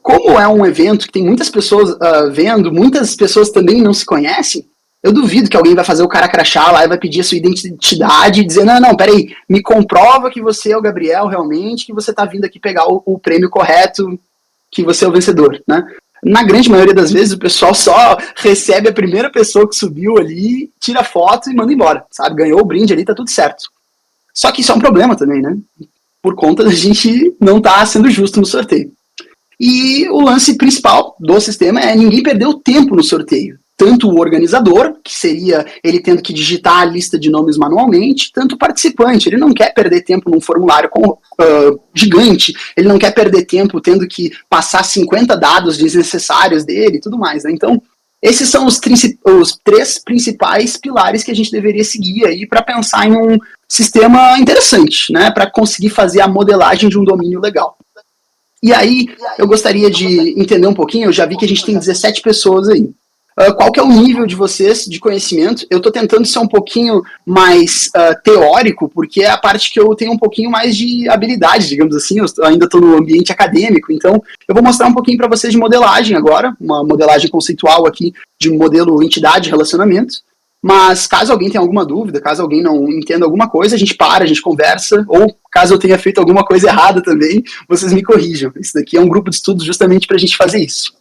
Como é um evento que tem muitas pessoas vendo, muitas pessoas também não se conhecem, eu duvido que alguém vai fazer o cara crachar lá e vai pedir a sua identidade e dizer, não, peraí, me comprova que você é o Gabriel realmente, que você está vindo aqui pegar o prêmio correto, que você é o vencedor, né? Na grande maioria das vezes, o pessoal só recebe a primeira pessoa que subiu ali, tira foto e manda embora, sabe? Ganhou o brinde ali, tá tudo certo. Só que isso é um problema também, né? Por conta da gente não estar sendo justo no sorteio. E o lance principal do sistema é ninguém perder o tempo no sorteio. Tanto o organizador, que seria ele tendo que digitar a lista de nomes manualmente, tanto o participante. Ele não quer perder tempo num formulário gigante, ele não quer perder tempo tendo que passar 50 dados desnecessários dele e tudo mais, né? Então, esses são os 3 principais pilares que a gente deveria seguir aí para pensar em um sistema interessante, né? Para conseguir fazer a modelagem de um domínio legal. E aí, eu gostaria de entender um pouquinho, eu já vi que a gente tem 17 pessoas aí. Qual que é o nível de vocês de conhecimento? Eu estou tentando ser um pouquinho mais teórico, porque é a parte que eu tenho um pouquinho mais de habilidade, digamos assim, eu ainda estou no ambiente acadêmico, então eu vou mostrar um pouquinho para vocês de modelagem agora, uma modelagem conceitual aqui de modelo entidade relacionamento, mas caso alguém tenha alguma dúvida, caso alguém não entenda alguma coisa, a gente para, a gente conversa, ou caso eu tenha feito alguma coisa errada também, vocês me corrijam. Isso daqui é um grupo de estudos justamente para a gente fazer isso.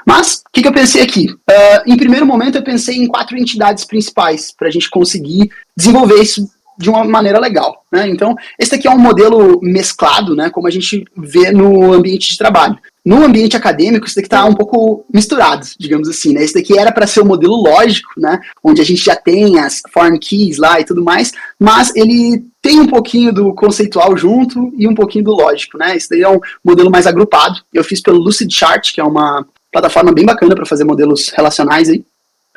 Mas, o que eu pensei aqui? Em primeiro momento, eu pensei em 4 entidades principais para a gente conseguir desenvolver isso de uma maneira legal, né? Então, esse aqui é um modelo mesclado, né, como a gente vê no ambiente de trabalho. No ambiente acadêmico, isso daqui está um pouco misturado, digamos assim, né? Esse daqui era para ser o modelo lógico, né, onde a gente já tem as foreign keys lá e tudo mais, mas ele tem um pouquinho do conceitual junto e um pouquinho do lógico, né? Esse daí é um modelo mais agrupado. Eu fiz pelo Lucidchart, que é uma plataforma bem bacana para fazer modelos relacionais aí.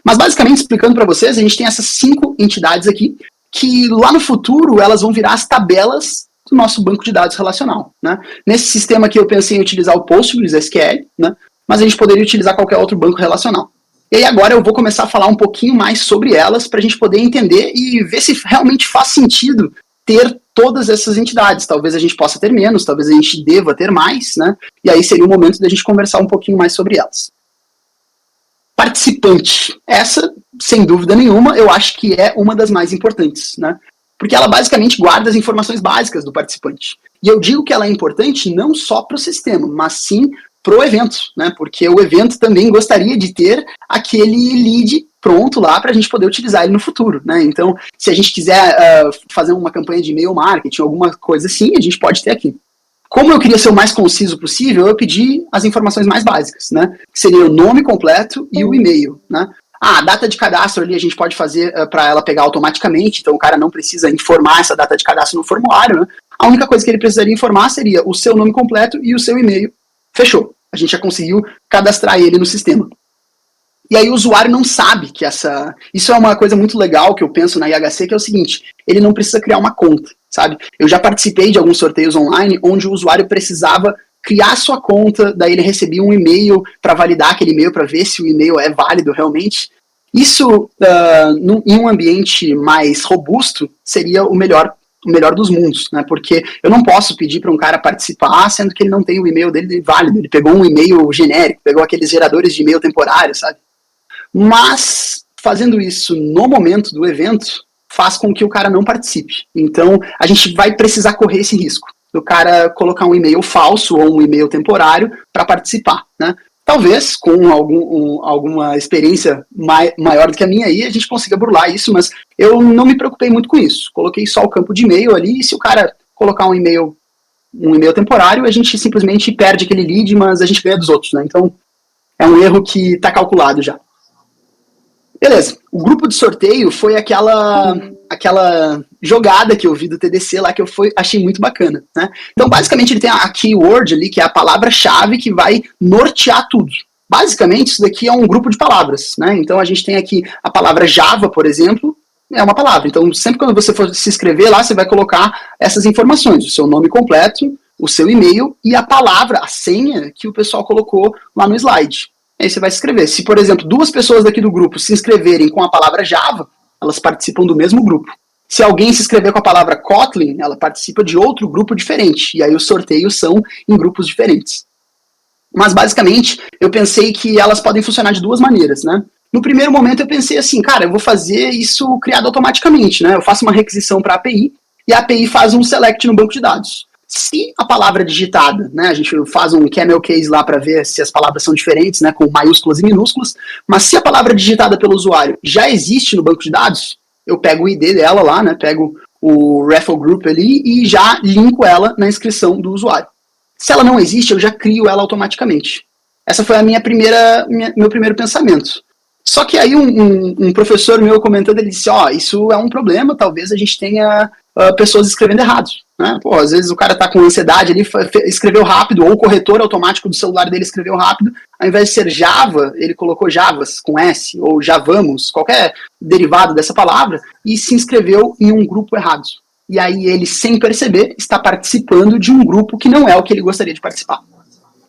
Mas basicamente, explicando para vocês, a gente tem essas 5 entidades aqui, que lá no futuro elas vão virar as tabelas do nosso banco de dados relacional, né? Nesse sistema aqui eu pensei em utilizar o PostgreSQL, né? Mas a gente poderia utilizar qualquer outro banco relacional. E aí agora eu vou começar a falar um pouquinho mais sobre elas para a gente poder entender e ver se realmente faz sentido ter todas essas entidades. Talvez a gente possa ter menos, talvez a gente deva ter mais, né? E aí seria o momento da gente conversar um pouquinho mais sobre elas. Participante. Essa, sem dúvida nenhuma, eu acho que é uma das mais importantes, né? Porque ela basicamente guarda as informações básicas do participante. E eu digo que ela é importante não só para o sistema, mas sim para o evento, né? Porque o evento também gostaria de ter aquele lead pronto lá para a gente poder utilizar ele no futuro, né? Então, se a gente quiser fazer uma campanha de e-mail marketing, alguma coisa assim, a gente pode ter aqui. Como eu queria ser o mais conciso possível, eu pedi as informações mais básicas, né? Que seria o nome completo e o e-mail, né? A data de cadastro ali a gente pode fazer para ela pegar automaticamente, então o cara não precisa informar essa data de cadastro no formulário, né? A única coisa que ele precisaria informar seria o seu nome completo e o seu e-mail. Fechou. A gente já conseguiu cadastrar ele no sistema. E aí o usuário não sabe que isso é uma coisa muito legal que eu penso na IHC, que é o seguinte, ele não precisa criar uma conta, sabe? Eu já participei de alguns sorteios online onde o usuário precisava criar sua conta, daí ele recebia um e-mail para validar aquele e-mail, para ver se o e-mail é válido realmente. Isso, em um ambiente mais robusto, seria o melhor dos mundos, né? Porque eu não posso pedir para um cara participar, sendo que ele não tem o e-mail dele válido, ele pegou um e-mail genérico, pegou aqueles geradores de e-mail temporário, sabe? Mas, fazendo isso no momento do evento, faz com que o cara não participe. Então, a gente vai precisar correr esse risco do cara colocar um e-mail falso ou um e-mail temporário para participar, né? Talvez, com alguma experiência maior do que a minha aí, a gente consiga burlar isso, mas eu não me preocupei muito com isso. Coloquei só o campo de e-mail ali, e se o cara colocar um e-mail temporário, a gente simplesmente perde aquele lead, mas a gente ganha dos outros, né? Então, é um erro que está calculado já. Beleza, o grupo de sorteio foi aquela jogada que eu vi do TDC lá que eu achei muito bacana, né? Então, basicamente, ele tem a keyword ali, que é a palavra-chave que vai nortear tudo. Basicamente, isso daqui é um grupo de palavras, né? Então, a gente tem aqui a palavra Java, por exemplo, é uma palavra. Então, sempre quando você for se inscrever lá, você vai colocar essas informações, o seu nome completo, o seu e-mail e a palavra, a senha que o pessoal colocou lá no slide. Aí você vai se inscrever. Se, por exemplo, 2 pessoas daqui do grupo se inscreverem com a palavra Java, elas participam do mesmo grupo. Se alguém se inscrever com a palavra Kotlin, ela participa de outro grupo diferente. E aí os sorteios são em grupos diferentes. Mas, basicamente, eu pensei que elas podem funcionar de 2 maneiras, né? No primeiro momento eu pensei assim, cara, eu vou fazer isso criado automaticamente, né? Eu faço uma requisição para a API e a API faz um select no banco de dados. Se a palavra digitada, né, a gente faz um camel case lá para ver se as palavras são diferentes, né, com maiúsculas e minúsculas, mas se a palavra digitada pelo usuário já existe no banco de dados, eu pego o ID dela lá, né, pego o referral group ali e já linko ela na inscrição do usuário. Se ela não existe, eu já crio ela automaticamente. Essa foi meu primeiro pensamento. Só que aí um professor meu comentando, ele disse, isso é um problema, talvez a gente tenha pessoas escrevendo errado, né? Pô, às vezes o cara tá com ansiedade ali, escreveu rápido, ou o corretor automático do celular dele escreveu rápido, ao invés de ser Java, ele colocou Javas com S, ou Javamos, qualquer derivado dessa palavra, e se inscreveu em um grupo errado. E aí ele, sem perceber, está participando de um grupo que não é o que ele gostaria de participar.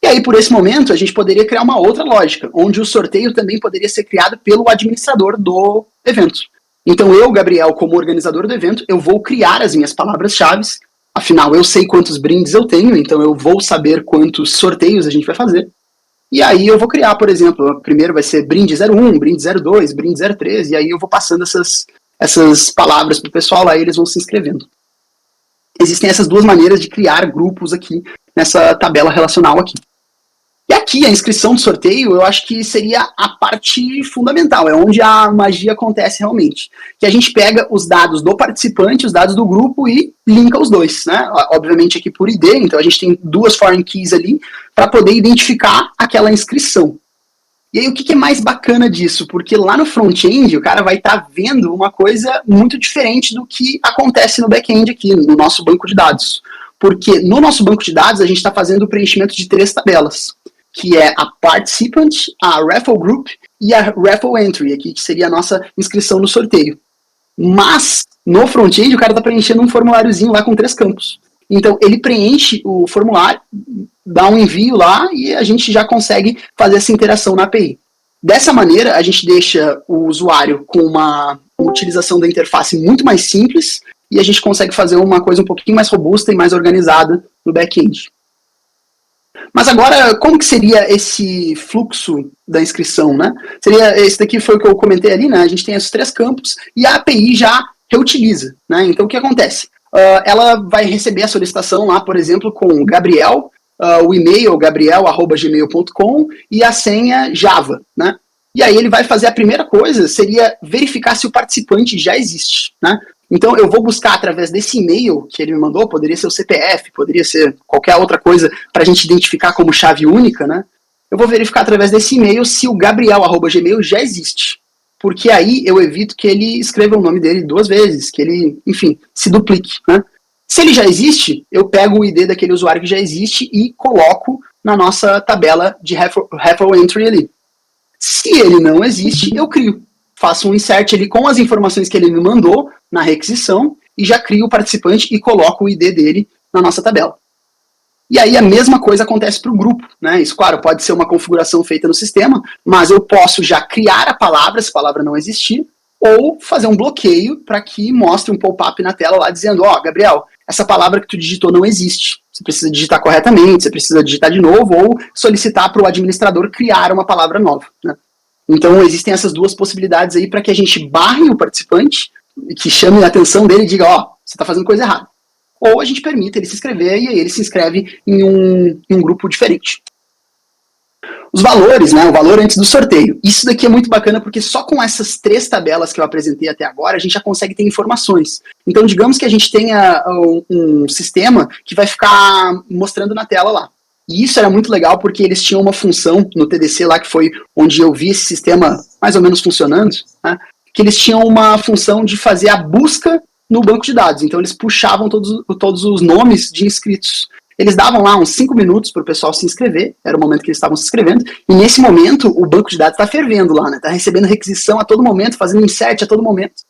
E aí, por esse momento, a gente poderia criar uma outra lógica, onde o sorteio também poderia ser criado pelo administrador do evento. Então eu, Gabriel, como organizador do evento, eu vou criar as minhas palavras-chave, afinal eu sei quantos brindes eu tenho, então eu vou saber quantos sorteios a gente vai fazer. E aí eu vou criar, por exemplo, primeiro vai ser brinde 01, brinde 02, brinde 03, e aí eu vou passando essas palavras para o pessoal, aí eles vão se inscrevendo. Existem essas 2 maneiras de criar grupos aqui, nessa tabela relacional aqui. E aqui, a inscrição do sorteio, eu acho que seria a parte fundamental, é onde a magia acontece realmente. Que a gente pega os dados do participante, os dados do grupo e linka os dois, né? Obviamente aqui por ID, então a gente tem 2 foreign keys ali para poder identificar aquela inscrição. E aí o que é mais bacana disso? Porque lá no front-end o cara vai estar vendo uma coisa muito diferente do que acontece no back-end aqui, no nosso banco de dados. Porque no nosso banco de dados a gente está fazendo o preenchimento de 3 tabelas, que é a Participant, a Referral Group e a Referral Entry, aqui, que seria a nossa inscrição no sorteio. Mas, no front-end, o cara está preenchendo um formuláriozinho lá com 3 campos. Então, ele preenche o formulário, dá um envio lá e a gente já consegue fazer essa interação na API. Dessa maneira, a gente deixa o usuário com uma utilização da interface muito mais simples e a gente consegue fazer uma coisa um pouquinho mais robusta e mais organizada no back-end. Mas agora, como que seria esse fluxo da inscrição, né? Esse daqui foi o que eu comentei ali, né? A gente tem esses 3 campos e a API já reutiliza, né? Então, o que acontece? Ela vai receber a solicitação lá, por exemplo, com Gabriel, o e-mail gabriel@gmail.com e a senha Java, né? E aí ele vai fazer a primeira coisa, seria verificar se o participante já existe, né? Então, eu vou buscar através desse e-mail que ele me mandou, poderia ser o CPF, poderia ser qualquer outra coisa para a gente identificar como chave única, né? Eu vou verificar através desse e-mail se o gabriel@gmail já existe. Porque aí eu evito que ele escreva o nome dele 2 vezes, que ele, enfim, se duplique, né? Se ele já existe, eu pego o ID daquele usuário que já existe e coloco na nossa tabela de referral entry ali. Se ele não existe, eu crio. Faço um insert ali com as informações que ele me mandou na requisição e já crio o participante e coloco o ID dele na nossa tabela. E aí a mesma coisa acontece para o grupo, né? Isso, claro, pode ser uma configuração feita no sistema, mas eu posso já criar a palavra, se a palavra não existir, ou fazer um bloqueio para que mostre um pop-up na tela lá dizendo, ó, Gabriel, essa palavra que tu digitou não existe. Você precisa digitar corretamente, você precisa digitar de novo, ou solicitar para o administrador criar uma palavra nova, né? Então existem essas 2 possibilidades aí para que a gente barre o participante, que chame a atenção dele e diga, ó, você está fazendo coisa errada. Ou a gente permite ele se inscrever e aí ele se inscreve em um grupo diferente. Os valores, né, o valor antes do sorteio. Isso daqui é muito bacana porque só com essas 3 tabelas que eu apresentei até agora, a gente já consegue ter informações. Então, digamos que a gente tenha um sistema que vai ficar mostrando na tela lá. E isso era muito legal porque eles tinham uma função no TDC lá, que foi onde eu vi esse sistema mais ou menos funcionando, né, que eles tinham uma função de fazer a busca no banco de dados. Então eles puxavam todos os nomes de inscritos. Eles davam lá uns 5 minutos para o pessoal se inscrever, era o momento que eles estavam se inscrevendo, e nesse momento o banco de dados está fervendo lá, né? Está recebendo requisição a todo momento, fazendo insert a todo momento.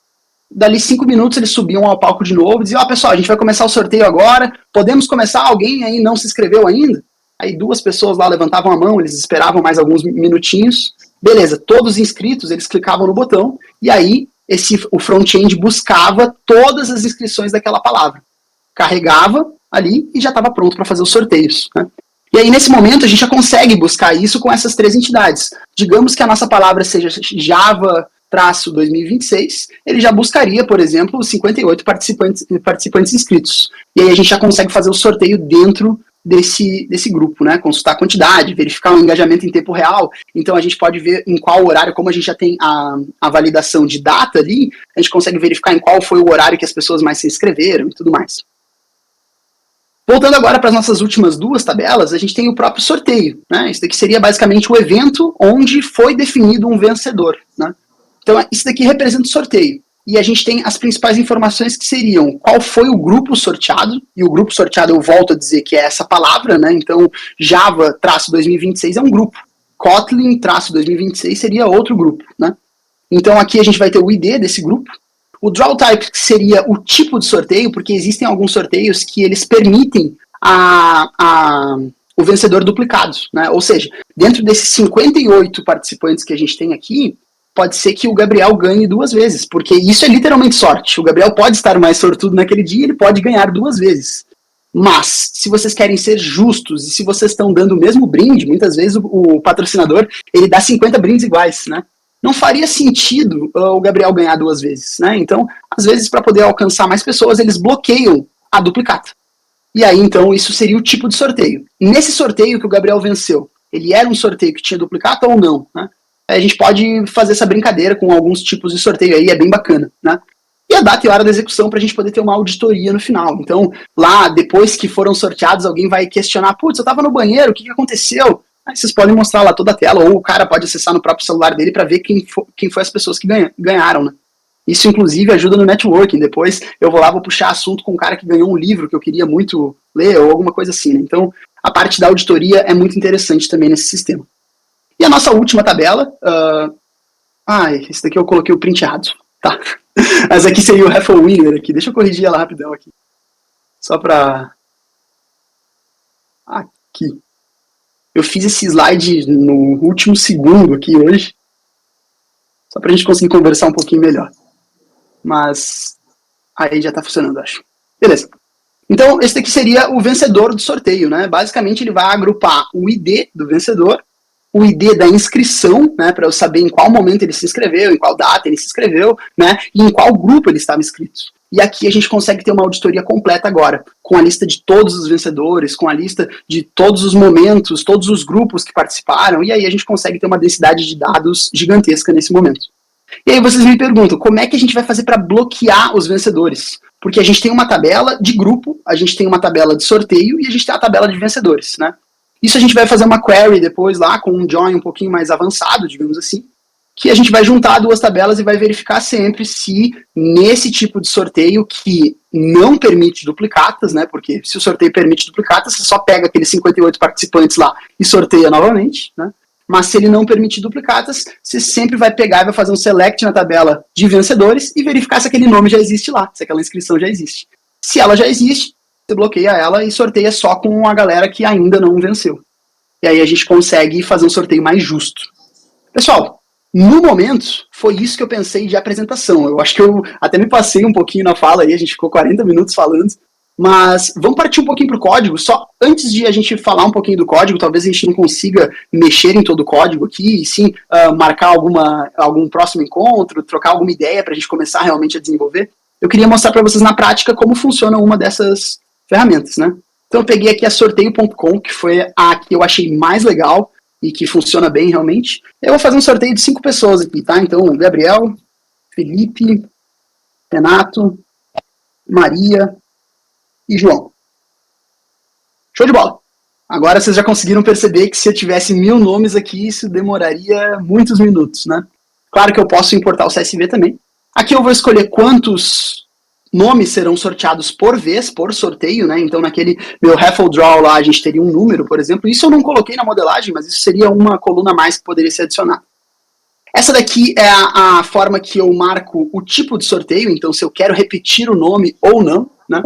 Dali 5 minutos eles subiam ao palco de novo e diziam, ó, pessoal, a gente vai começar o sorteio agora, podemos começar? Alguém aí não se inscreveu ainda? Aí 2 pessoas lá levantavam a mão, eles esperavam mais alguns minutinhos, beleza, todos os inscritos, eles clicavam no botão, e aí o front-end buscava todas as inscrições daquela palavra. Carregava ali e já estava pronto para fazer os sorteios, né? E aí, nesse momento, a gente já consegue buscar isso com essas 3 entidades. Digamos que a nossa palavra seja Java-2026, ele já buscaria, por exemplo, 58 participantes inscritos. E aí a gente já consegue fazer o sorteio dentro desse grupo, né? Consultar a quantidade, verificar o engajamento em tempo real. Então a gente pode ver em qual horário, como a gente já tem a validação de data ali, a gente consegue verificar em qual foi o horário que as pessoas mais se inscreveram e tudo mais. Voltando agora para as nossas últimas 2 tabelas, a gente tem o próprio sorteio, né? Isso daqui seria basicamente o evento onde foi definido um vencedor, né? Então isso daqui representa o sorteio. E a gente tem as principais informações que seriam qual foi o grupo sorteado, e o grupo sorteado eu volto a dizer que é essa palavra, né? Então Java-2026 é um grupo, Kotlin-2026 seria outro grupo, né? Então aqui a gente vai ter o ID desse grupo, o draw type seria o tipo de sorteio, porque existem alguns sorteios que eles permitem o vencedor duplicado, né? Ou seja, dentro desses 58 participantes que a gente tem aqui, pode ser que o Gabriel ganhe 2 vezes, porque isso é literalmente sorte. O Gabriel pode estar mais sortudo naquele dia, ele pode ganhar 2 vezes. Mas, se vocês querem ser justos, e se vocês estão dando o mesmo brinde, muitas vezes o patrocinador, ele dá 50 brindes iguais, né? Não faria sentido o Gabriel ganhar 2 vezes, né? Então, às vezes, para poder alcançar mais pessoas, eles bloqueiam a duplicata. E aí, então, isso seria o tipo de sorteio. Nesse sorteio que o Gabriel venceu, ele era um sorteio que tinha duplicata ou não, né? A gente pode fazer essa brincadeira com alguns tipos de sorteio aí, é bem bacana, né? E a data e hora da execução para a gente poder ter uma auditoria no final. Então, lá, depois que foram sorteados, alguém vai questionar, putz, eu estava no banheiro, o que aconteceu? Aí vocês podem mostrar lá toda a tela, ou o cara pode acessar no próprio celular dele para ver quem foi as pessoas que ganharam, né? Isso, inclusive, ajuda no networking. Depois eu vou puxar assunto com um cara que ganhou um livro que eu queria muito ler, ou alguma coisa assim, né? Então, a parte da auditoria é muito interessante também nesse sistema. E a nossa última tabela... esse daqui eu coloquei o print errado. Tá. Mas aqui seria o Raffle Winner aqui. Deixa eu corrigir ela rapidão aqui. Só pra... Aqui. Eu fiz esse slide no último segundo aqui hoje. Só pra gente conseguir conversar um pouquinho melhor. Mas... aí já tá funcionando, acho. Beleza. Então, esse daqui seria o vencedor do sorteio, né? Basicamente, ele vai agrupar o ID do vencedor, o ID da inscrição, né, para eu saber em qual momento ele se inscreveu, em qual data ele se inscreveu, né, e em qual grupo ele estava inscrito. E aqui a gente consegue ter uma auditoria completa agora, com a lista de todos os vencedores, com a lista de todos os momentos, todos os grupos que participaram, e aí a gente consegue ter uma densidade de dados gigantesca nesse momento. E aí vocês me perguntam, como é que a gente vai fazer para bloquear os vencedores? Porque a gente tem uma tabela de grupo, a gente tem uma tabela de sorteio e a gente tem a tabela de vencedores, né? Isso a gente vai fazer uma query depois lá, com um join um pouquinho mais avançado, digamos assim, que a gente vai juntar duas tabelas e vai verificar sempre se nesse tipo de sorteio que não permite duplicatas, né? Porque se o sorteio permite duplicatas, você só pega aqueles 58 participantes lá e sorteia novamente, né? Mas se ele não permitir duplicatas, você sempre vai pegar e vai fazer um select na tabela de vencedores e verificar se aquele nome já existe lá, se aquela inscrição já existe. Se ela já existe, você bloqueia ela e sorteia só com a galera que ainda não venceu. E aí a gente consegue fazer um sorteio mais justo. Pessoal, no momento, foi isso que eu pensei de apresentação. Eu acho que eu até me passei um pouquinho na fala aí, a gente ficou 40 minutos falando. Mas vamos partir um pouquinho para o código. Só antes de a gente falar um pouquinho do código, talvez a gente não consiga mexer em todo o código aqui, e sim marcar algum próximo encontro, trocar alguma ideia para a gente começar realmente a desenvolver. Eu queria mostrar para vocês na prática como funciona uma dessas ferramentas, né? Então eu peguei aqui a sorteio.com, que foi a que eu achei mais legal e que funciona bem realmente. Eu vou fazer um sorteio de 5 pessoas aqui, tá? Então, Gabriel, Felipe, Renato, Maria e João. Show de bola! Agora vocês já conseguiram perceber que se eu tivesse 1000 nomes aqui, isso demoraria muitos minutos, né? Claro que eu posso importar o CSV também. Aqui eu vou escolher quantos nomes serão sorteados por vez, por sorteio, né? Então naquele meu raffle draw lá a gente teria um número, por exemplo. Isso eu não coloquei na modelagem, mas isso seria uma coluna a mais que poderia ser adicionada. Essa daqui é a forma que eu marco o tipo de sorteio, então se eu quero repetir o nome ou não, né?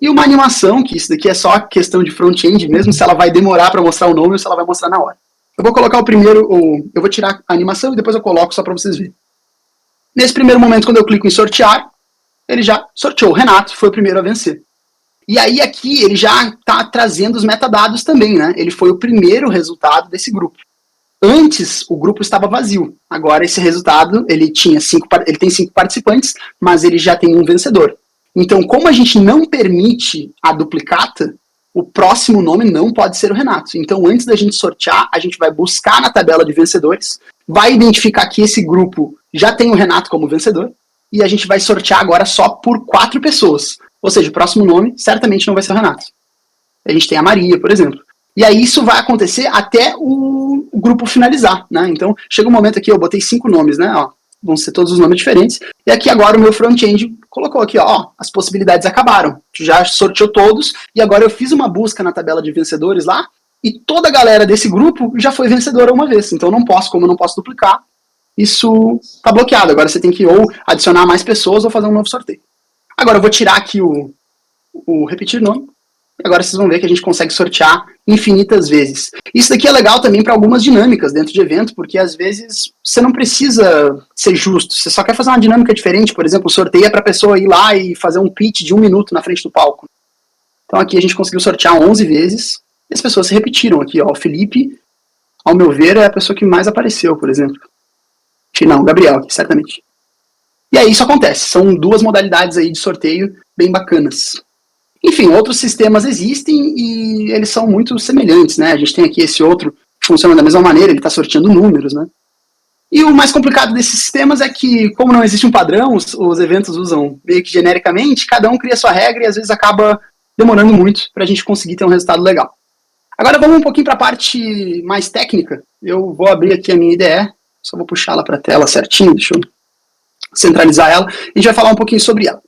E uma animação, que isso daqui é só questão de front-end, mesmo se ela vai demorar para mostrar o nome ou se ela vai mostrar na hora. Eu vou colocar o primeiro, eu vou tirar a animação e depois eu coloco só para vocês verem. Nesse primeiro momento, quando eu clico em sortear, ele já sorteou. O Renato foi o primeiro a vencer. E aí aqui ele já está trazendo os metadados também, né? Ele foi o primeiro resultado desse grupo. Antes, o grupo estava vazio. Agora, esse resultado, ele tem 5 participantes, mas ele já tem um vencedor. Então, como a gente não permite a duplicata, o próximo nome não pode ser o Renato. Então, antes da gente sortear, a gente vai buscar na tabela de vencedores, vai identificar que esse grupo já tem o Renato como vencedor, e a gente vai sortear agora só por 4 pessoas. Ou seja, o próximo nome certamente não vai ser o Renato. A gente tem a Maria, por exemplo. E aí isso vai acontecer até o grupo finalizar, né? Então, chega um momento aqui, eu botei 5 nomes, né? Ó, vão ser todos os nomes diferentes. E aqui agora o meu front-end colocou aqui, ó, as possibilidades acabaram. Já sorteou todos, e agora eu fiz uma busca na tabela de vencedores lá, e toda a galera desse grupo já foi vencedora uma vez. Então, como eu não posso duplicar, isso está bloqueado. Agora você tem que ou adicionar mais pessoas ou fazer um novo sorteio. Agora eu vou tirar aqui o repetir nome. Agora vocês vão ver que a gente consegue sortear infinitas vezes. Isso daqui é legal também para algumas dinâmicas dentro de evento, porque às vezes você não precisa ser justo, você só quer fazer uma dinâmica diferente, por exemplo, sorteia para a pessoa ir lá e fazer um pitch de 1 minuto na frente do palco. Então aqui a gente conseguiu sortear 11 vezes, e as pessoas se repetiram aqui, ó. O Felipe, ao meu ver, é a pessoa que mais apareceu, por exemplo. Não, o Gabriel aqui, certamente. E aí isso acontece, são 2 modalidades aí de sorteio bem bacanas. Enfim, outros sistemas existem e eles são muito semelhantes, né? A gente tem aqui esse outro que funciona da mesma maneira, ele está sorteando números, né? E o mais complicado desses sistemas é que, como não existe um padrão, os eventos usam meio que genericamente, cada um cria sua regra e às vezes acaba demorando muito para a gente conseguir ter um resultado legal. Agora vamos um pouquinho para a parte mais técnica. Eu vou abrir aqui a minha IDE, só vou puxar ela para a tela certinho, deixa eu centralizar ela, e a gente vai falar um pouquinho sobre ela.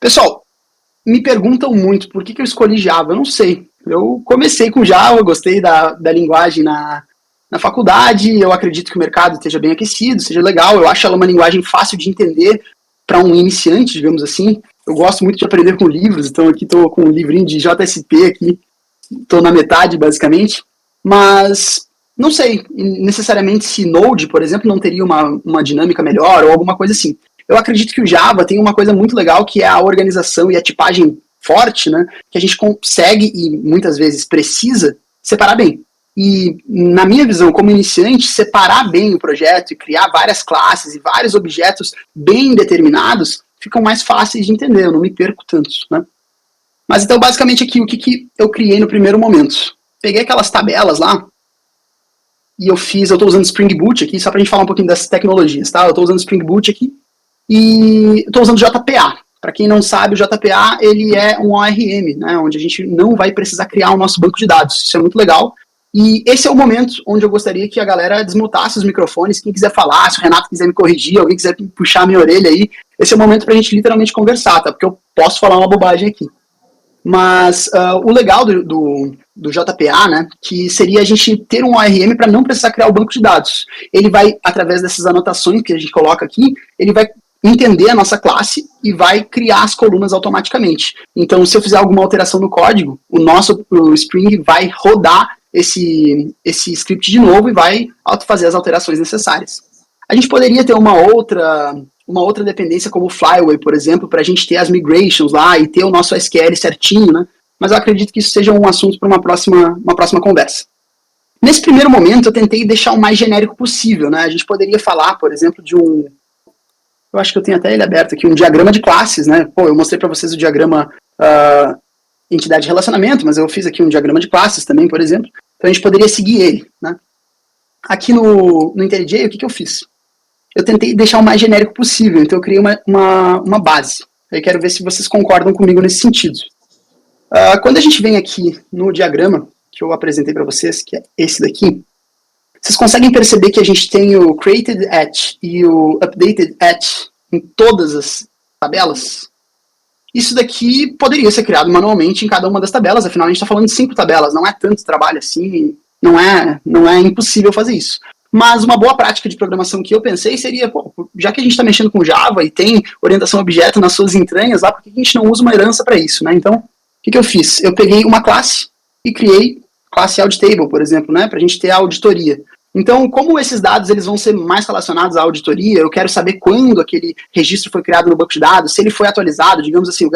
Pessoal, me perguntam muito por que eu escolhi Java. Eu não sei. Eu comecei com Java, gostei da linguagem na faculdade, eu acredito que o mercado esteja bem aquecido, seja legal, eu acho ela uma linguagem fácil de entender para um iniciante, digamos assim. Eu gosto muito de aprender com livros, então aqui estou com um livrinho de JSP aqui, estou na metade basicamente, mas não sei necessariamente se Node, por exemplo, não teria uma dinâmica melhor ou alguma coisa assim. Eu acredito que o Java tem uma coisa muito legal que é a organização e a tipagem forte, né, que a gente consegue e muitas vezes precisa separar bem. E na minha visão, como iniciante, separar bem o projeto e criar várias classes e vários objetos bem determinados ficam mais fáceis de entender, eu não me perco tanto, né. Mas então, basicamente aqui, o que eu criei no primeiro momento? Peguei aquelas tabelas lá e eu estou usando Spring Boot aqui, só para a gente falar um pouquinho dessas tecnologias, tá? Eu estou usando Spring Boot aqui e estou usando JPA. Para quem não sabe, o JPA ele é um ORM, né, onde a gente não vai precisar criar o nosso banco de dados. Isso é muito legal. E esse é o momento onde eu gostaria que a galera desmutasse os microfones. Quem quiser falar, se o Renato quiser me corrigir, alguém quiser puxar a minha orelha aí, esse é o momento para a gente literalmente conversar, tá? Porque eu posso falar uma bobagem aqui. Mas o legal do JPA, né, que seria a gente ter um ORM para não precisar criar o banco de dados. Ele vai, através dessas anotações que a gente coloca aqui, ele vai entender a nossa classe e vai criar as colunas automaticamente. Então, se eu fizer alguma alteração no código, o Spring vai rodar esse script de novo e vai fazer as alterações necessárias. A gente poderia ter uma outra dependência como o Flyway, por exemplo, para a gente ter as migrations lá e ter o nosso SQL certinho, né? Mas eu acredito que isso seja um assunto para uma próxima conversa. Nesse primeiro momento, eu tentei deixar o mais genérico possível, né? A gente poderia falar, por exemplo, eu acho que eu tenho até ele aberto aqui, um diagrama de classes, né? Pô, eu mostrei para vocês o diagrama entidade de relacionamento, mas eu fiz aqui um diagrama de classes também, por exemplo. Então a gente poderia seguir ele, né? Aqui no IntelliJ, o que eu fiz? Eu tentei deixar o mais genérico possível, então eu criei uma base. Eu quero ver se vocês concordam comigo nesse sentido. Quando a gente vem aqui no diagrama que eu apresentei para vocês, que é esse daqui, vocês conseguem perceber que a gente tem o created at e o updated at em todas as tabelas? Isso daqui poderia ser criado manualmente em cada uma das tabelas, afinal a gente está falando de 5 tabelas, não é tanto trabalho assim, não é impossível fazer isso. Mas uma boa prática de programação que eu pensei seria, pô, já que a gente está mexendo com Java e tem orientação a objeto nas suas entranhas lá, por que a gente não usa uma herança para isso, né? Então, o que eu fiz? Eu peguei uma classe e criei classe auditable, por exemplo, né, para a gente ter a auditoria. Então, como esses dados eles vão ser mais relacionados à auditoria, eu quero saber quando aquele registro foi criado no banco de dados, se ele foi atualizado, digamos assim,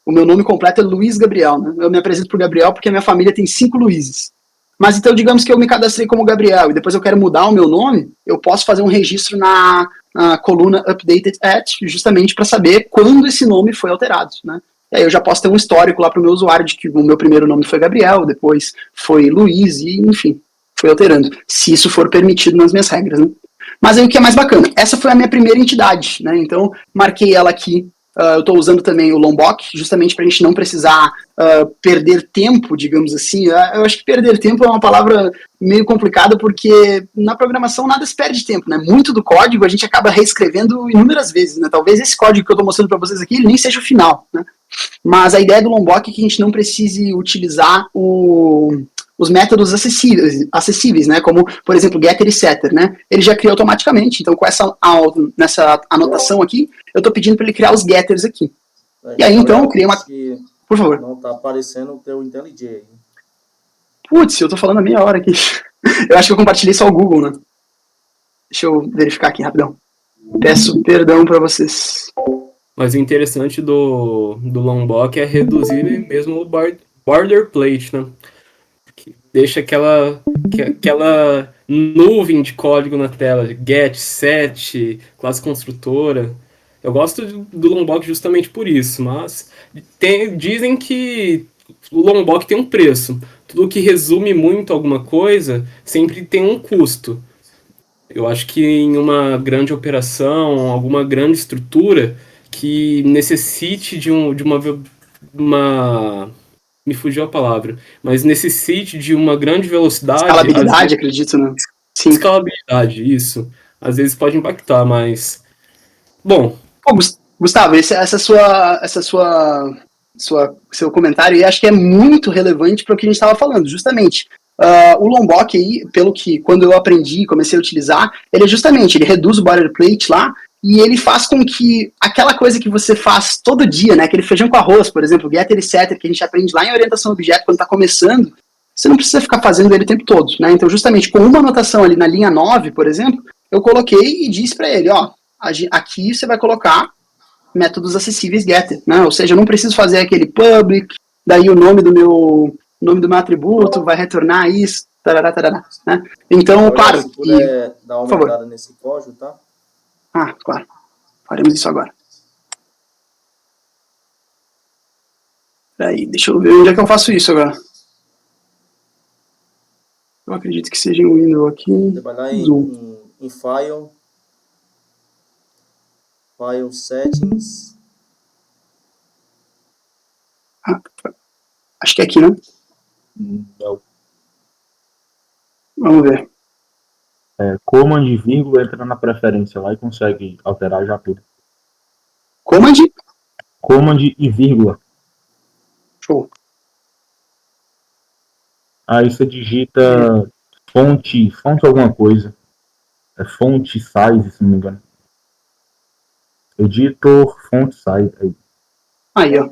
o meu nome completo é Luiz Gabriel, né? Eu me apresento por Gabriel porque a minha família tem 5 Luizes. Mas então, digamos que eu me cadastrei como Gabriel e depois eu quero mudar o meu nome, eu posso fazer um registro na coluna updated at, justamente para saber quando esse nome foi alterado, né? E aí eu já posso ter um histórico lá para o meu usuário de que o meu primeiro nome foi Gabriel, depois foi Luiz e, enfim, foi alterando, se isso for permitido nas minhas regras, né? Mas aí o que é mais bacana, essa foi a minha primeira entidade, né? Então, marquei ela aqui. Eu estou usando também o Lombok, justamente para a gente não precisar perder tempo, digamos assim. Eu acho que perder tempo é uma palavra meio complicada, porque na programação nada se perde tempo, né? Muito do código a gente acaba reescrevendo inúmeras vezes, né? Talvez esse código que eu estou mostrando para vocês aqui, ele nem seja o final, né? Mas a ideia do Lombok é que a gente não precise utilizar os métodos acessíveis, né? Como, por exemplo, getter e setter, né? Ele já cria automaticamente. Então, nessa anotação aqui, eu estou pedindo para ele criar os getters aqui. E aí, então, eu criei uma... Por favor. Não está aparecendo o teu IntelliJ aí. Putz, eu estou falando há meia hora aqui. Eu acho que eu compartilhei só o Google, né? Deixa eu verificar aqui rapidão. Peço perdão para vocês. Mas o interessante do Lombok é reduzir mesmo o border plate, né? Que deixa aquela nuvem de código na tela, get, set, classe construtora. Eu gosto do Lombok justamente por isso, mas dizem que o Lombok tem um preço. Tudo que resume muito alguma coisa sempre tem um custo. Eu acho que em uma grande operação, alguma grande estrutura que necessite de uma me fugiu a palavra, mas necessite de uma grande velocidade... Escalabilidade, acredito, né? Sim. Escalabilidade, isso. Às vezes pode impactar, mas... Bom... Pô, Gustavo, seu comentário aí acho que é muito relevante para o que a gente estava falando, justamente. O Lombok aí, quando eu aprendi e comecei a utilizar, ele reduz o boilerplate lá e ele faz com que aquela coisa que você faz todo dia, né, aquele feijão com arroz, por exemplo, getter e setter, que a gente aprende lá em orientação a objeto quando está começando, você não precisa ficar fazendo ele o tempo todo, né? Então, justamente com uma anotação ali na linha 9, por exemplo, eu coloquei e disse para ele, ó, aqui você vai colocar métodos acessíveis getter, né? Ou seja, eu não preciso fazer aquele public, daí o nome do meu atributo vai retornar isso, tarará, tarará, né? Então, olha, claro... Se puder dar uma olhada nesse código, tá? Ah, claro. Faremos isso agora. Peraí, deixa eu ver onde é que eu faço isso agora. Eu acredito que seja em Windows aqui. Trabalhar Zoom. em File Settings. Acho que é aqui, né? Não. Vamos ver. Command e vírgula entra na preferência lá e consegue alterar já tudo. Command? Command e vírgula. Show. Aí você digita fonte alguma coisa. É fonte size, se não me engano. Editor, font size. Aí, ó.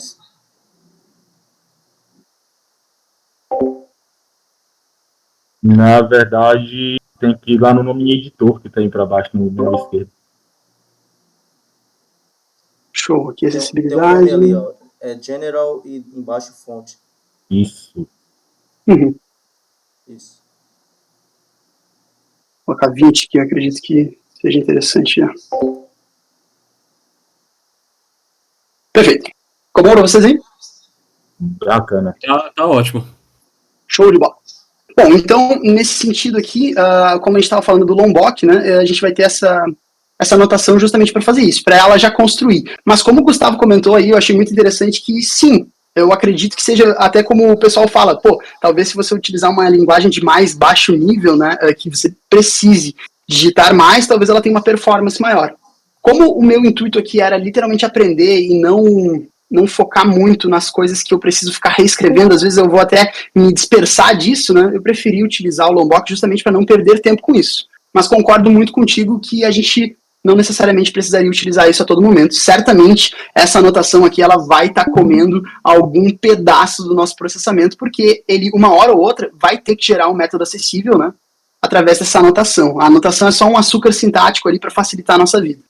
Na verdade, tem que ir lá no nome editor que tá aí pra baixo no lado esquerdo. Show. Aqui, Tem um acessibilidade. nome ali, ó. É General e embaixo fonte. Isso. Uhum. Isso. Vou colocar 20 aqui, eu acredito que seja interessante já. Perfeito. Ficou bom pra vocês aí? Bacana. Tá ótimo. Show de bola. Bom, então, nesse sentido aqui, como a gente estava falando do Lombok, né, a gente vai ter essa anotação justamente para fazer isso, para ela já construir. Mas como o Gustavo comentou aí, eu achei muito interessante que, sim, eu acredito que seja até como o pessoal fala, pô, talvez se você utilizar uma linguagem de mais baixo nível, né, que você precise digitar mais, talvez ela tenha uma performance maior. Como o meu intuito aqui era literalmente aprender e não focar muito nas coisas que eu preciso ficar reescrevendo, às vezes eu vou até me dispersar disso, né? Eu preferi utilizar o Lombok justamente para não perder tempo com isso. Mas concordo muito contigo que a gente não necessariamente precisaria utilizar isso a todo momento. Certamente, essa anotação aqui, ela vai estar comendo algum pedaço do nosso processamento, porque ele, uma hora ou outra, vai ter que gerar um método acessível, né? Através dessa anotação. A anotação é só um açúcar sintático ali para facilitar a nossa vida.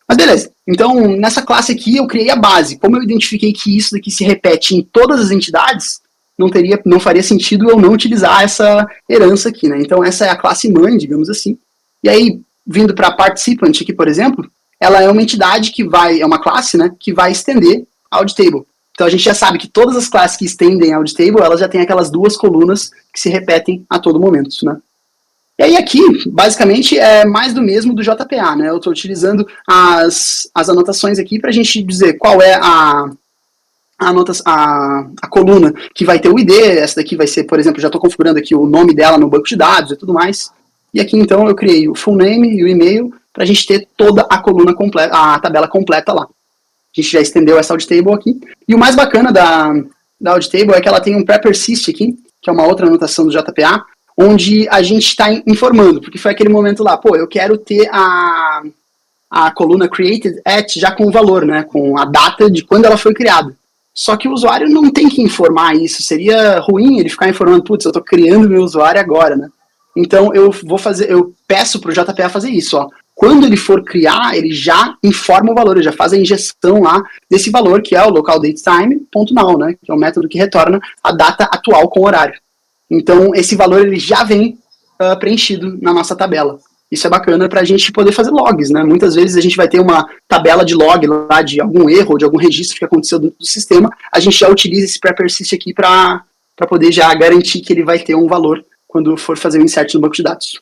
Mas beleza, então nessa classe aqui eu criei a base. Como eu identifiquei que isso daqui se repete em todas as entidades, não faria sentido eu não utilizar essa herança aqui, né? Então essa é a classe mãe, digamos assim. E aí, vindo para a participant aqui, por exemplo, ela é uma entidade que é uma classe, né, que vai estender a auditable. Então a gente já sabe que todas as classes que estendem a auditable, elas já têm aquelas duas colunas que se repetem a todo momento, né? E aí aqui, basicamente, é mais do mesmo do JPA, né? Eu estou utilizando as anotações aqui para a gente dizer qual é a coluna que vai ter o ID, essa daqui vai ser, por exemplo, já estou configurando aqui o nome dela no banco de dados e tudo mais. E aqui, então, eu criei o full name e o e-mail para a gente ter toda a coluna completa, a tabela completa lá. A gente já estendeu essa auditable aqui. E o mais bacana da auditable é que ela tem um pré-persist aqui, que é uma outra anotação do JPA, onde a gente está informando, porque foi aquele momento lá, pô, eu quero ter a coluna created at já com o valor, né, com a data de quando ela foi criada. Só que o usuário não tem que informar isso, seria ruim ele ficar informando, putz, eu estou criando meu usuário agora, né. Então eu peço para o JPA fazer isso, ó. Quando ele for criar, ele já informa o valor, ele já faz a injeção lá desse valor, que é o localDateTime.now, né, que é o método que retorna a data atual com o horário. Então, esse valor ele já vem preenchido na nossa tabela. Isso é bacana para a gente poder fazer logs, né? Muitas vezes a gente vai ter uma tabela de log lá de algum erro, de algum registro que aconteceu dentro do sistema, a gente já utiliza esse pré-persist aqui para poder já garantir que ele vai ter um valor quando for fazer o insert no banco de dados.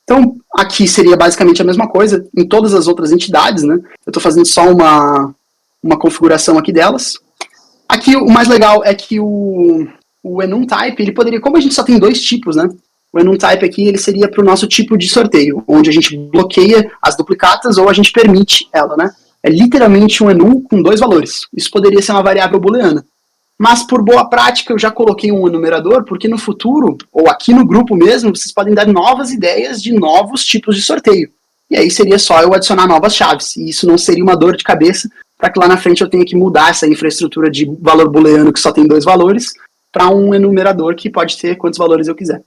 Então, aqui seria basicamente a mesma coisa em todas as outras entidades, né? Eu estou fazendo só uma configuração aqui delas. Aqui o mais legal é que o enum type, ele poderia, como a gente só tem dois tipos, né? O enum type aqui, ele seria para o nosso tipo de sorteio, onde a gente bloqueia as duplicatas ou a gente permite ela, né? É literalmente um enum com dois valores. Isso poderia ser uma variável booleana. Mas por boa prática eu já coloquei um enumerador, porque no futuro, ou aqui no grupo mesmo, vocês podem dar novas ideias de novos tipos de sorteio. E aí seria só eu adicionar novas chaves. E isso não seria uma dor de cabeça para que lá na frente eu tenha que mudar essa infraestrutura de valor booleano que só tem dois valores para um enumerador que pode ter quantos valores eu quiser.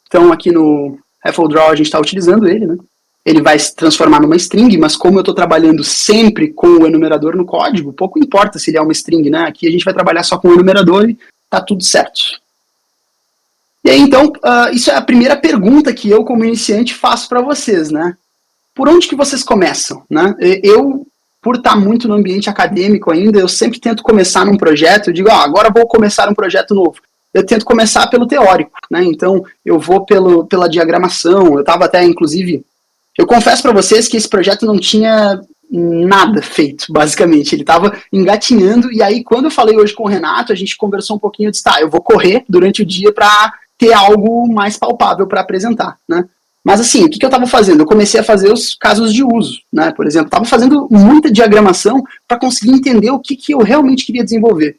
Então aqui no RefolDraw a gente está utilizando ele, né? Ele vai se transformar numa string, mas como eu estou trabalhando sempre com o enumerador no código, pouco importa se ele é uma string, né? Aqui a gente vai trabalhar só com o enumerador e tá tudo certo. E aí, então, isso é a primeira pergunta que eu, como iniciante, faço para vocês, né? Por onde que vocês começam, né? Eu, por estar muito no ambiente acadêmico ainda, eu sempre tento começar num projeto, eu digo, agora vou começar um projeto novo. eu tento começar pelo teórico, né? Então, eu vou pela diagramação, eu estava até, inclusive, eu confesso para vocês que esse projeto não tinha nada feito, basicamente. Ele estava engatinhando, e aí, quando eu falei hoje com o Renato, a gente conversou um pouquinho, eu disse, tá, eu vou correr durante o dia para ter algo mais palpável para apresentar, né? Mas assim, o que eu estava fazendo? Eu comecei a fazer os casos de uso, né? Por exemplo, estava fazendo muita diagramação para conseguir entender o que eu realmente queria desenvolver.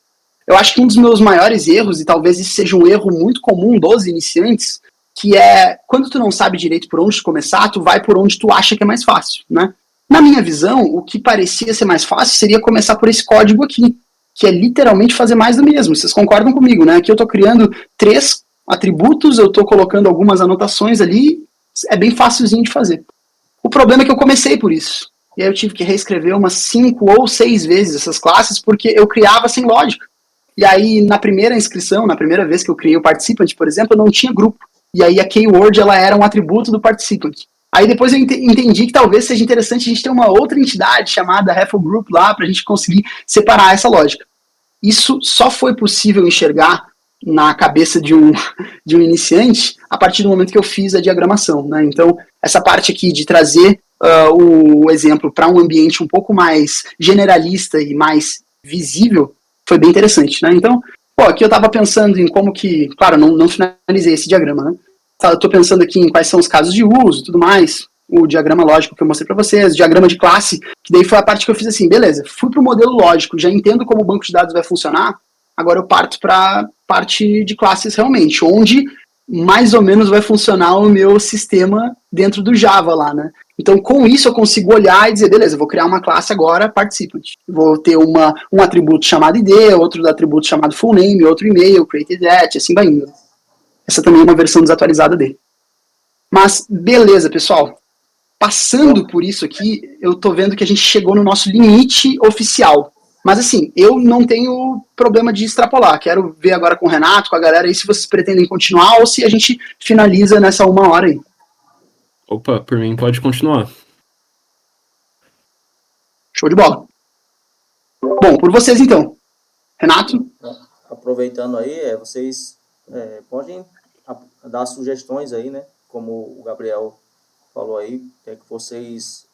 Eu acho que um dos meus maiores erros, e talvez isso seja um erro muito comum dos iniciantes, que é, quando tu não sabe direito por onde começar, tu vai por onde tu acha que é mais fácil, né? Na minha visão, o que parecia ser mais fácil seria começar por esse código aqui, que é literalmente fazer mais do mesmo. Vocês concordam comigo, né? Aqui eu estou criando 3 atributos, eu estou colocando algumas anotações ali, é bem facilzinho de fazer. O problema é que eu comecei por isso. E aí eu tive que reescrever umas 5 ou 6 vezes essas classes, porque eu criava sem lógica. E aí, na primeira inscrição, na primeira vez que eu criei o participant, por exemplo, eu não tinha grupo. E aí a keyword, ela era um atributo do participant. Aí depois eu entendi que talvez seja interessante a gente ter uma outra entidade chamada Raffle Group lá, para a gente conseguir separar essa lógica. Isso só foi possível enxergar na cabeça de um iniciante a partir do momento que eu fiz a diagramação, né? Então, essa parte aqui de trazer o exemplo para um ambiente um pouco mais generalista e mais visível foi bem interessante, né? Então, aqui eu estava pensando em como que, claro, não finalizei esse diagrama, né? Eu estou pensando aqui em quais são os casos de uso e tudo mais, o diagrama lógico que eu mostrei para vocês, o diagrama de classe, que daí foi a parte que eu fiz assim, beleza, fui para o modelo lógico, já entendo como o banco de dados vai funcionar, agora eu parto para a parte de classes realmente, onde mais ou menos vai funcionar o meu sistema dentro do Java lá, né? Então, com isso, eu consigo olhar e dizer, beleza, vou criar uma classe agora, participant. Vou ter um atributo chamado ID, outro atributo chamado full name, outro e-mail, created at, assim vai indo. Essa também é uma versão desatualizada dele. Mas, beleza, pessoal. Passando por isso aqui, eu tô vendo que a gente chegou no nosso limite oficial. Mas assim, eu não tenho problema de extrapolar. Quero ver agora com o Renato, com a galera aí, se vocês pretendem continuar ou se a gente finaliza nessa 1 hora aí. Opa, por mim pode continuar. Show de bola. Bom, por vocês então. Renato? Aproveitando aí, vocês podem dar sugestões aí, né? Como o Gabriel falou aí, o que é que vocês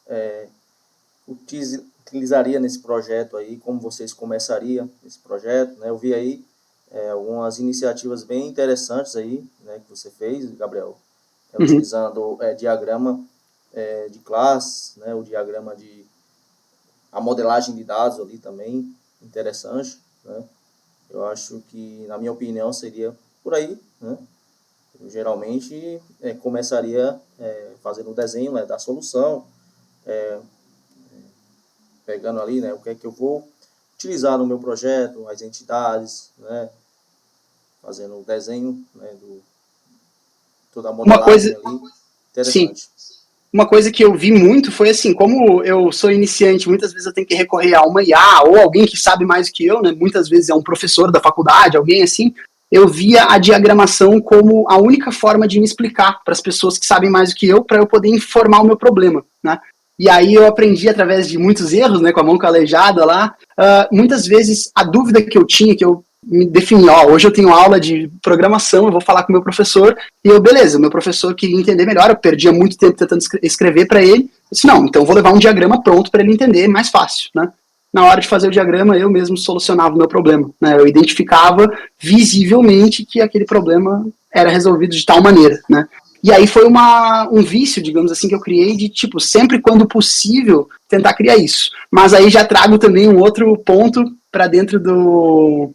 utilizariam nesse projeto aí, como vocês começariam esse projeto, né? Eu vi aí algumas iniciativas bem interessantes aí, né, que você fez, Gabriel, utilizando diagrama de classe, né, o diagrama de a modelagem de dados ali também, interessante, né? Eu acho que, na minha opinião, seria por aí, né? Eu geralmente começaria fazendo o desenho, né, da solução, pegando ali, né, o que é que eu vou utilizar no meu projeto, as entidades, né, fazendo o desenho, né, toda a modelagem ali, interessante. Sim. Uma coisa que eu vi muito foi assim, como eu sou iniciante, muitas vezes eu tenho que recorrer a uma IA ou alguém que sabe mais que eu, né, muitas vezes é um professor da faculdade, alguém assim, eu via a diagramação como a única forma de me explicar para as pessoas que sabem mais do que eu, para eu poder informar o meu problema, né? E aí eu aprendi através de muitos erros, né, com a mão calejada lá, muitas vezes a dúvida que eu tinha, que eu me defini, hoje eu tenho aula de programação, eu vou falar com o meu professor, e eu, beleza, o meu professor queria entender melhor, eu perdia muito tempo tentando escrever para ele, eu disse, não, então eu vou levar um diagrama pronto para ele entender, mais fácil, né? Na hora de fazer o diagrama, eu mesmo solucionava o meu problema, né? Eu identificava visivelmente que aquele problema era resolvido de tal maneira, né? E aí foi um vício, digamos assim, que eu criei de, tipo, sempre quando possível, tentar criar isso. Mas aí já trago também um outro ponto para dentro do...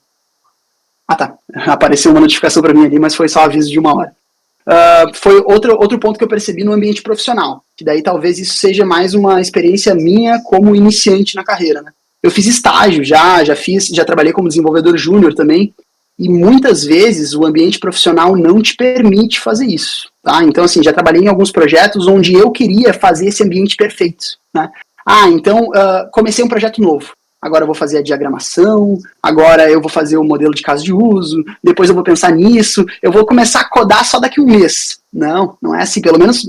Ah, tá. Apareceu uma notificação para mim ali, mas foi só aviso de 1 hora. Foi outro ponto que eu percebi no ambiente profissional, que daí talvez isso seja mais uma experiência minha como iniciante na carreira, né? Eu fiz estágio já trabalhei como desenvolvedor júnior também, e muitas vezes o ambiente profissional não te permite fazer isso, tá? Então, assim, já trabalhei em alguns projetos onde eu queria fazer esse ambiente perfeito, né? Então, comecei um projeto novo. Agora eu vou fazer a diagramação, agora eu vou fazer o modelo de caso de uso, depois eu vou pensar nisso, eu vou começar a codar só daqui a 1 mês. Não é assim, pelo menos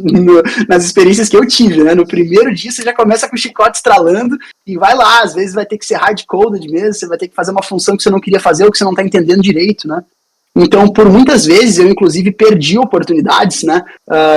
nas experiências que eu tive, né? No primeiro dia você já começa com o chicote estralando e vai lá, às vezes vai ter que ser hard-coded mesmo, você vai ter que fazer uma função que você não queria fazer ou que você não está entendendo direito, né? Então, por muitas vezes, eu inclusive perdi oportunidades, né?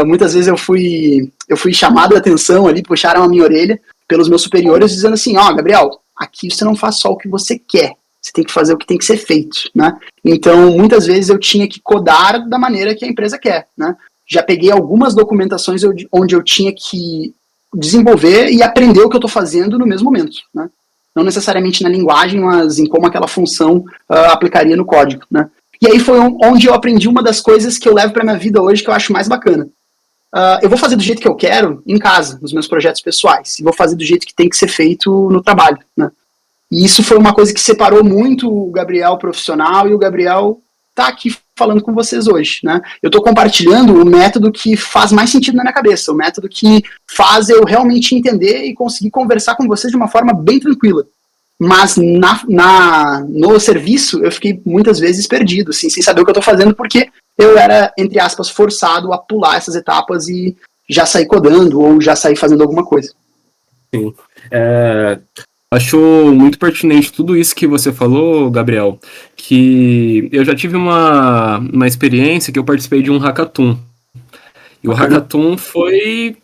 Muitas vezes eu fui chamado a atenção ali, puxaram a minha orelha pelos meus superiores, dizendo assim, Gabriel, aqui você não faz só o que você quer, você tem que fazer o que tem que ser feito, né? Então, muitas vezes eu tinha que codar da maneira que a empresa quer, né? Já peguei algumas documentações onde eu tinha que desenvolver e aprender o que eu estou fazendo no mesmo momento, né? Não necessariamente na linguagem, mas em como aquela função aplicaria no código, né? E aí foi onde eu aprendi uma das coisas que eu levo para minha vida hoje que eu acho mais bacana. Eu vou fazer do jeito que eu quero em casa, nos meus projetos pessoais, e vou fazer do jeito que tem que ser feito no trabalho, né? E isso foi uma coisa que separou muito o Gabriel profissional e o Gabriel tá aqui falando com vocês hoje, né? Eu estou compartilhando o método que faz mais sentido na minha cabeça, o método que faz eu realmente entender e conseguir conversar com vocês de uma forma bem tranquila. Mas no serviço eu fiquei muitas vezes perdido, assim, sem saber o que eu estou fazendo, porque eu era, entre aspas, forçado a pular essas etapas e já sair codando ou já sair fazendo alguma coisa. Sim. Acho muito pertinente tudo isso que você falou, Gabriel, que eu já tive uma experiência que eu participei de um hackathon. E o hackathon foi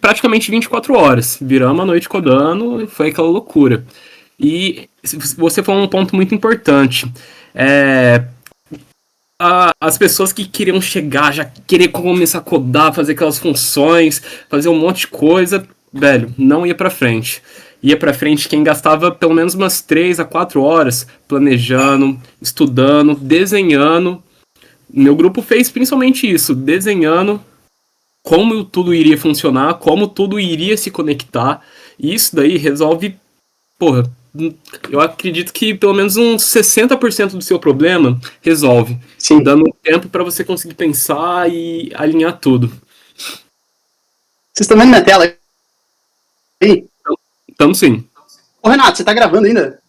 praticamente 24 horas. Viramos a noite codando e foi aquela loucura. E você falou um ponto muito importante. As pessoas que queriam chegar, já querer começar a codar, fazer aquelas funções, fazer um monte de coisa, velho, não ia pra frente. Ia pra frente quem gastava pelo menos umas 3 a 4 horas planejando, estudando, desenhando. Meu grupo fez principalmente isso, desenhando como tudo iria funcionar, como tudo iria se conectar. E isso daí resolve, porra, eu acredito que pelo menos uns 60% do seu problema resolve. Sim. Dando tempo para você conseguir pensar e alinhar tudo. Vocês estão vendo minha tela aí? Então, sim. Ô, Renato, você tá gravando ainda?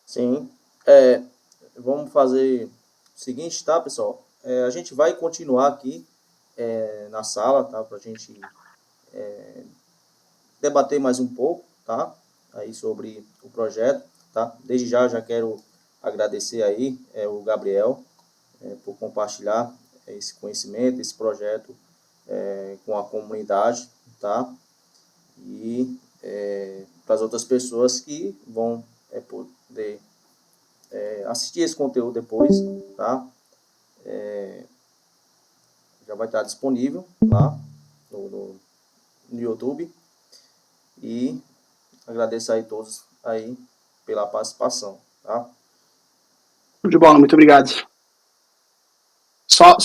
Sim. Vamos fazer o seguinte, tá, pessoal? A gente vai continuar aqui na sala, tá? Pra gente debater mais um pouco, tá? Aí sobre o projeto, tá? Desde já quero agradecer aí o Gabriel por compartilhar esse conhecimento, esse projeto com a comunidade, tá? E para as outras pessoas que vão poder assistir esse conteúdo depois, tá? Já vai estar disponível lá no YouTube. E agradeço aí todos aí pela participação, tá? De bola, muito obrigado. Só